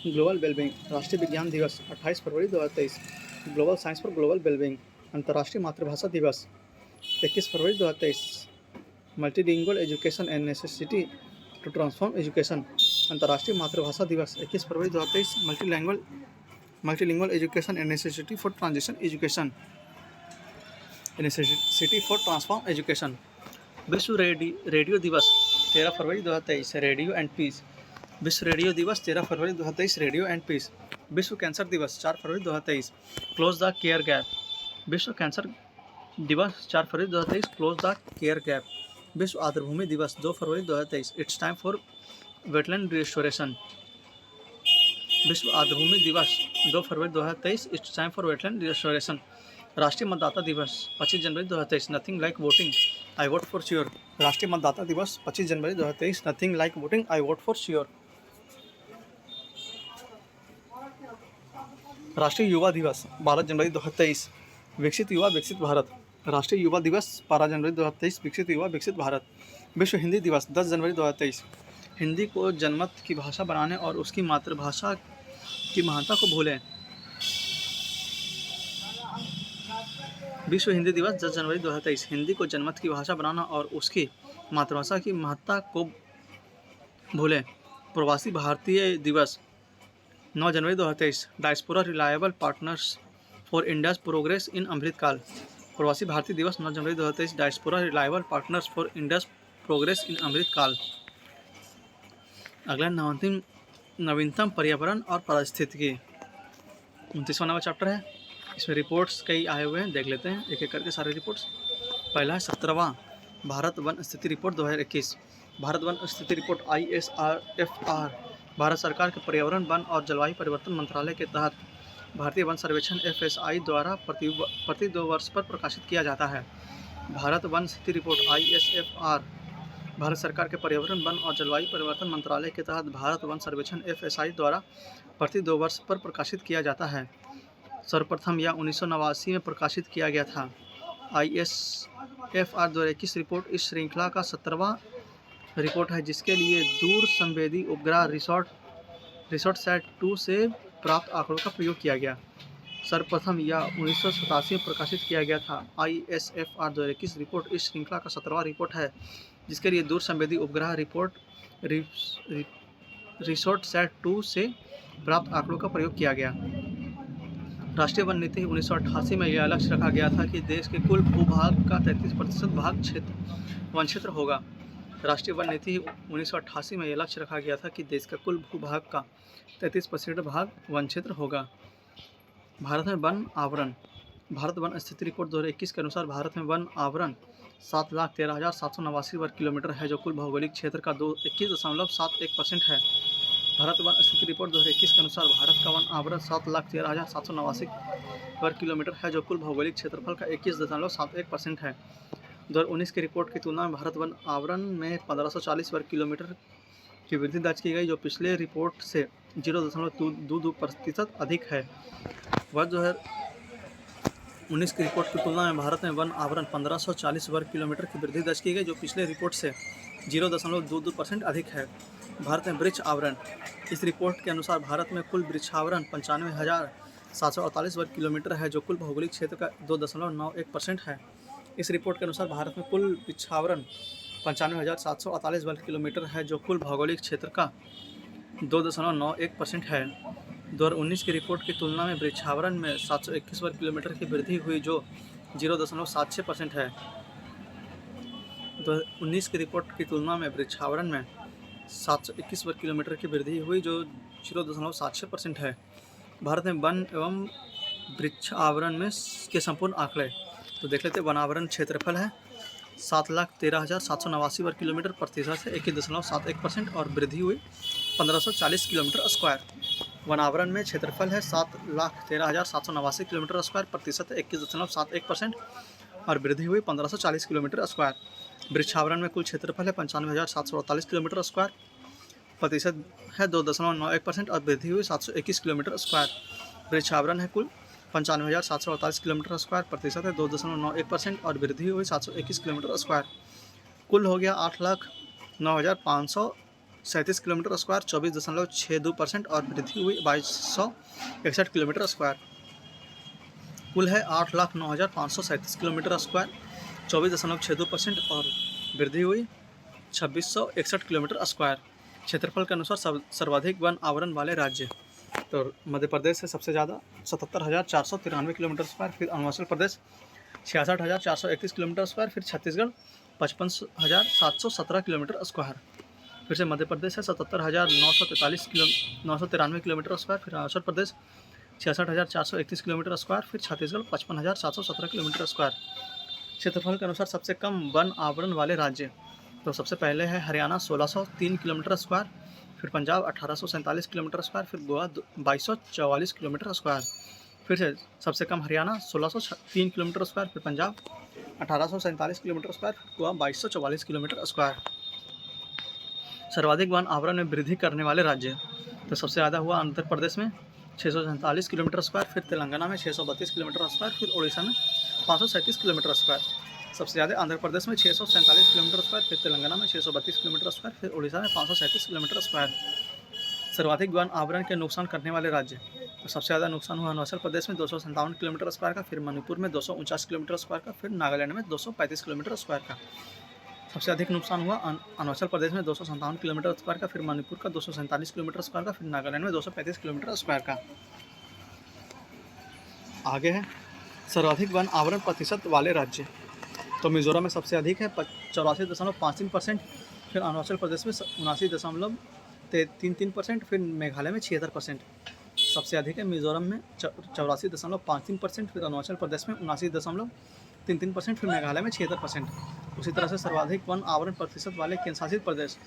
global wellbeing. राष्ट्रीय विज्ञान दिवस 28 फरवरी 2023 global science for global wellbeing. अंतर्राष्ट्रीय मातृभाषा दिवस 21 फरवरी 2023 multilingual education and necessity to transform education. अंतर्राष्ट्रीय मातृभाषा दिवस 21 फरवरी 2023 multilingual education and necessity for transition education necessity for transform education. विश्व रेडियो दिवस 13 फरवरी 2023 रेडियो एंड पीस। विश्व रेडियो दिवस 13 फरवरी 2023 रेडियो एंड पीस। विश्व कैंसर दिवस 4 फरवरी 2023 क्लोज द केयर गैप। विश्व कैंसर दिवस 4 फरवरी 2023 क्लोज द केयर गैप। विश्व आर्द्रभूमि दिवस 2 फरवरी 2023 it's time for wetland restoration. विश्व आर्द्रभूमि दिवस 2 फरवरी 2023 it's time for wetland restoration. राष्ट्रीय मतदाता दिवस 25 जनवरी 2023 nothing like voting I vote for sure. राष्ट्रीय मतदाता दिवस 25 जनवरी 2023 nothing like voting I vote for sure. राष्ट्रीय युवा दिवस 12 जनवरी 2023 विकसित युवा विकसित भारत। राष्ट्रीय युवा दिवस 12 जनवरी 2023 विकसित युवा विकसित भारत। विश्व हिंदी दिवस 10 जनवरी 2023 हिंदी को जनमत की भाषा बनाने और उसकी मातृभाषा की महत्ता को भूलें। विश्व हिंदी दिवस 10 जनवरी 2023 हिंदी को जनमत की भाषा बनाना और उसकी मातृभाषा की महत्ता को भूलें। प्रवासी भारतीय दिवस 9 जनवरी 2023 diaspora reliable partners for India's progress in अमृतकाल। प्रवासी भारतीय दिवस 9 जनवरी 2023 diaspora reliable partners for India's progress in अमृतकाल। अगला नवीनतम पर्यावरण और पारिस्थितिकी 29वां नंबर चैप्टर है। इसमें रिपोर्ट्स कई आए हुए हैं, देख लेते हैं एक एक करके सारे रिपोर्ट्स। पहला है 17वां भारत वन स्थिति रिपोर्ट 2021। भारत वन स्थिति रिपोर्ट ISRFR भारत सरकार के पर्यावरण वन और जलवायु परिवर्तन मंत्रालय के तहत भारतीय वन सर्वेक्षण FSI द्वारा प्रति 2 वर्ष पर प्रकाशित किया जाता है। भारत वन स्थिति रिपोर्ट ISFR भारत सरकार के पर्यावरण वन और जलवायु परिवर्तन मंत्रालय के तहत भारत वन सर्वेक्षण FSI द्वारा प्रति 2 वर्ष पर प्रकाशित किया जाता है। सर्वप्रथम यह 1989 में प्रकाशित किया गया था। ISFR 2021 रिपोर्ट इस श्रृंखला का 17वां रिपोर्ट है, जिसके लिए दूर संवेदी उपग्रह रिसोर्टसैट 2 से प्राप्त आंकड़ों का प्रयोग किया गया। सर्वप्रथम यह 1987 में प्रकाशित किया गया था। ISFR 2021 रिपोर्ट इस श्रृंखला का 17वां रिपोर्ट है, जिसके लिए दूर संवेदी उपग्रह रिसोर्टसैट 2 से प्राप्त आंकड़ों का प्रयोग किया गया। राष्ट्रीय वन नीति 1988 में यह लक्ष्य रखा गया था कि देश के कुल भूभाग का 33% भाग वन क्षेत्र होगा। राष्ट्रीय वन नीति 1988 में यह लक्ष्य रखा गया था कि देश का कुल भूभाग का 33% भाग वन क्षेत्र होगा। भारत में वन आवरण। भारत वन स्थिति रिपोर्ट 2021 के अनुसार भारत में वन आवरण 7,13,789 वर्ग किलोमीटर है, जो कुल भौगोलिक क्षेत्र का 21.71% है। भारत वन स्थिति रिपोर्ट 2021 के अनुसार भारत का वन आवरण 7,13,789 वर्ग किलोमीटर है, जो कुल भौगोलिक क्षेत्रफल का 21.71% है। 2019 की रिपोर्ट की तुलना में भारत वन आवरण में 1540 वर्ग किलोमीटर की वृद्धि दर्ज की गई, जो पिछले रिपोर्ट से 0.22% अधिक है। वर्ष 2019 की रिपोर्ट की तुलना में भारत में वन आवरण 1540 वर्ग किलोमीटर की वृद्धि दर्ज की गई, जो पिछले रिपोर्ट से 0.22% अधिक है। भारत में वृक्ष आवरण। इस रिपोर्ट के अनुसार भारत में कुल वृक्षावरण 95,748 वर्ग किलोमीटर है, जो कुल भौगोलिक क्षेत्र का 2.91% है। इस रिपोर्ट के अनुसार भारत में कुल वृक्षावरण 95,748 वर्ग किलोमीटर है, जो कुल भौगोलिक क्षेत्र का 2.91% है। 2019 की रिपोर्ट की तुलना में वृक्षावरण में 721 वर्ग किलोमीटर की वृद्धि हुई, जो 0.76% है। 2019 की रिपोर्ट की तुलना में वृक्षावरण में 721 वर्ग किलोमीटर की वृद्धि हुई, जो 0.76% है। भारत में वन एवं वृक्ष आवरण में के संपूर्ण आंकड़े तो देख लेते हैं। वन आवरण क्षेत्रफल है 7,13,789 वर्ग किलोमीटर, प्रतिशत है 21.71% और वृद्धि हुई 1540 किलोमीटर स्क्वायर। वन आवरण में क्षेत्रफल है 7,13,789 किलोमीटर स्क्वायर, प्रतिशत है 21.71% और वृद्धि हुई 1540 किलोमीटर स्क्वायर। वृक्षावरण में कुल क्षेत्रफल है 95,748 किलोमीटर स्क्वायर, प्रतिशत है 2.91% और वृद्धि हुई 721 किलोमीटर स्क्वायर। वृक्षावरण है कुल 95,748 किलोमीटर स्क्वायर, प्रतिशत है 2.91% और वृद्धि हुई 721 किलोमीटर स्क्वायर। कुल हो गया 9,537 किलोमीटर स्क्वायर 24.62% और वृद्धि हुई 2261 किलोमीटर स्क्वायर। कुल है 8,09,537 किलोमीटर स्क्वायर 24.62% और वृद्धि हुई 2661 किलोमीटर स्क्वायर। क्षेत्रफल के अनुसार सर्वाधिक वन आवरण वाले राज्य, तो मध्य प्रदेश है सबसे ज़्यादा 77,493 किलोमीटर स्क्वायर, फिर अरुणाचल प्रदेश 66,431 किलोमीटर स्क्वायर, फिर छत्तीसगढ़ 55,717 किलोमीटर स्क्वायर, फिर से मध्य प्रदेश है 77,993 किलोमीटर स्क्वायर, फिर अरुणाचल प्रदेश 66,431 किलोमीटर स्क्वायर, फिर छत्तीसगढ़ 55,717 किलोमीटर स्क्वायर। क्षेत्रफल के अनुसार सबसे कम वन आवरण वाले राज्य, तो सबसे पहले है हरियाणा 1603 किलोमीटर स्क्वायर, फिर पंजाब 1847 किलोमीटर स्क्वायर, फिर गोवा 2244 किलोमीटर स्क्वायर। फिर से सबसे कम हरियाणा 1603 किलोमीटर स्क्वायर, फिर पंजाब 1847 किलोमीटर स्क्वायर, फिर गोवा 2244 किलोमीटर स्क्वायर। सर्वाधिक वन आवरण में वृद्धि करने वाले राज्य, तो सबसे ज़्यादा हुआ आंध्र प्रदेश में 647 किलोमीटर स्क्वायर, फिर तेलंगाना में 632 किलोमीटर स्क्वायर, फिर उड़ीसा में 537 किलोमीटर स्क्वायर। सबसे ज़्यादा आंध्र प्रदेश में 647 किलोमीटर स्क्वायर, फिर तेलंगाना में 632 किलोमीटर स्क्वायर, फिर उड़ीसा में 537 किलोमीटर स्क्वायर। सर्वाधिक वन आवरण के नुकसान करने वाले राज्य, तो सबसे ज़्यादा नुकसान हुआ अरुणाचल प्रदेश में 257 किलोमीटर स्क्वायर का, फिर मणिपुर में 249 किलोमीटर स्क्वायर का, फिर नागालैंड में 235 किलोमीटर स्क्वायर का। सबसे अधिक नुकसान हुआ अरुणाचल प्रदेश में 257 किलोमीटर स्क्वायर का, फिर मणिपुर का 247 किलोमीटर स्क्वायर का, फिर नागालैंड में 235 किलोमीटर स्क्वायर का। आगे है सर्वाधिक वन आवरण प्रतिशत वाले राज्य, तो मिजोरम में सबसे अधिक है 84.53%, फिर अरुणाचल प्रदेश में 79.33%, फिर मेघालय में 76%। सबसे अधिक है मिजोरम में 84.53%, फिर अरुणाचल प्रदेश में 79.33%, फिर मेघालय में 76%। उसी तरह से सर्वाधिक वन आवरण प्रतिशत वाले केंद्र शासित प्रदेश,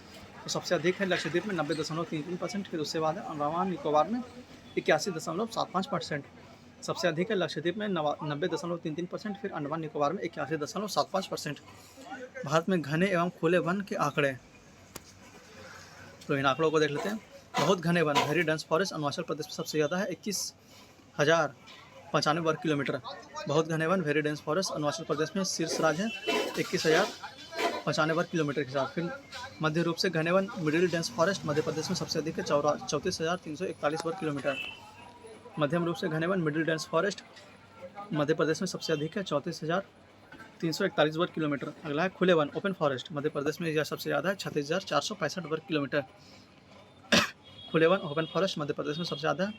तो सबसे अधिक है लक्षद्वीप में 90.33%, फिर उसके बाद है अंडमान निकोबार में 81.75%। सबसे अधिक है लक्षद्वीप में 90.33%, फिर अंडमान निकोबार में 81.75%। भारत में घने एवं खुले वन के आंकड़े, तो इन आंकड़ों को देख लेते हैं। बहुत घने वन very dense forest Arunachal Pradesh में सबसे ज़्यादा है 21,095 वर्ग किलोमीटर। बहुत घने वन very dense forest Arunachal Pradesh में शीर्ष राज्य है 21,095 वर्ग किलोमीटर के साथ। फिर मध्य रूप से घने one middle dense forest Madhya Pradesh में सबसे अधिक है 34,341 वर्ग किलोमीटर। मध्यम रूप से घने one middle dense forest Madhya Pradesh में सबसे अधिक है 34,341 वर्ग किलोमीटर। अगला है खुले one open forest, Madhya Pradesh में यह सबसे ज़्यादा है 36,465 वर्ग किलोमीटर। खुले one open forest Madhya Pradesh में सबसे ज़्यादा है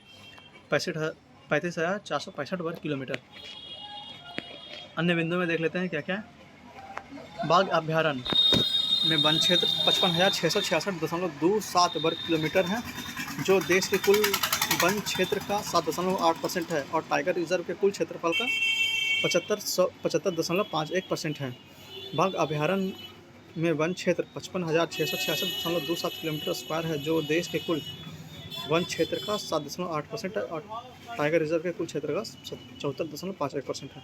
35,465 वर्ग किलोमीटर। अन्य बिंदु में देख लेते हैं क्या क्या है। बाघ अभ्यारण्य में वन क्षेत्र 55,666.27 वर्ग किलोमीटर है, जो देश के कुल वन क्षेत्र का 7.8% है, और टाइगर रिजर्व के कुल क्षेत्रफल का 75.51% है। बाघ अभ्यारण्य में वन क्षेत्र 55,666.27 किलोमीटर स्क्वायर है, जो देश के कुल वन क्षेत्र का 7.8% है, और टाइगर रिजर्व के कुल क्षेत्र का 74.51% है।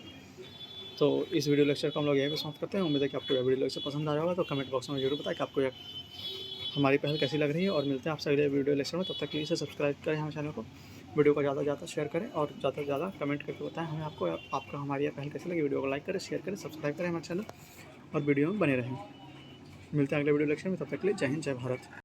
तो इस वीडियो लेक्चर को हम लोग यहीं पे समाप्त करते हैं। उम्मीद है कि आपको यह वीडियो लेक्चर पसंद आया होगा, तो कमेंट बॉक्स में जरूर बताएं कि आपको यह हमारी पहल कैसी लग रही है, और मिलते हैं आपसे अगले वीडियो लेक्चर में। तब तक के लिए सब्सक्राइब करें हमारे चैनल को, वीडियो को ज़्यादा से ज़्यादा शेयर करें, और ज़्यादा से ज़्यादा कमेंट करके बताएं हमें आपको हमारी यह पहल कैसी लगी। वीडियो को लाइक करें, शेयर करें, सब्सक्राइब करें हमारे चैनल, और वीडियो में बने रहें। मिलते हैं अगले वीडियो लेक्चर में, तब तक के लिए जय हिंद, जय भारत।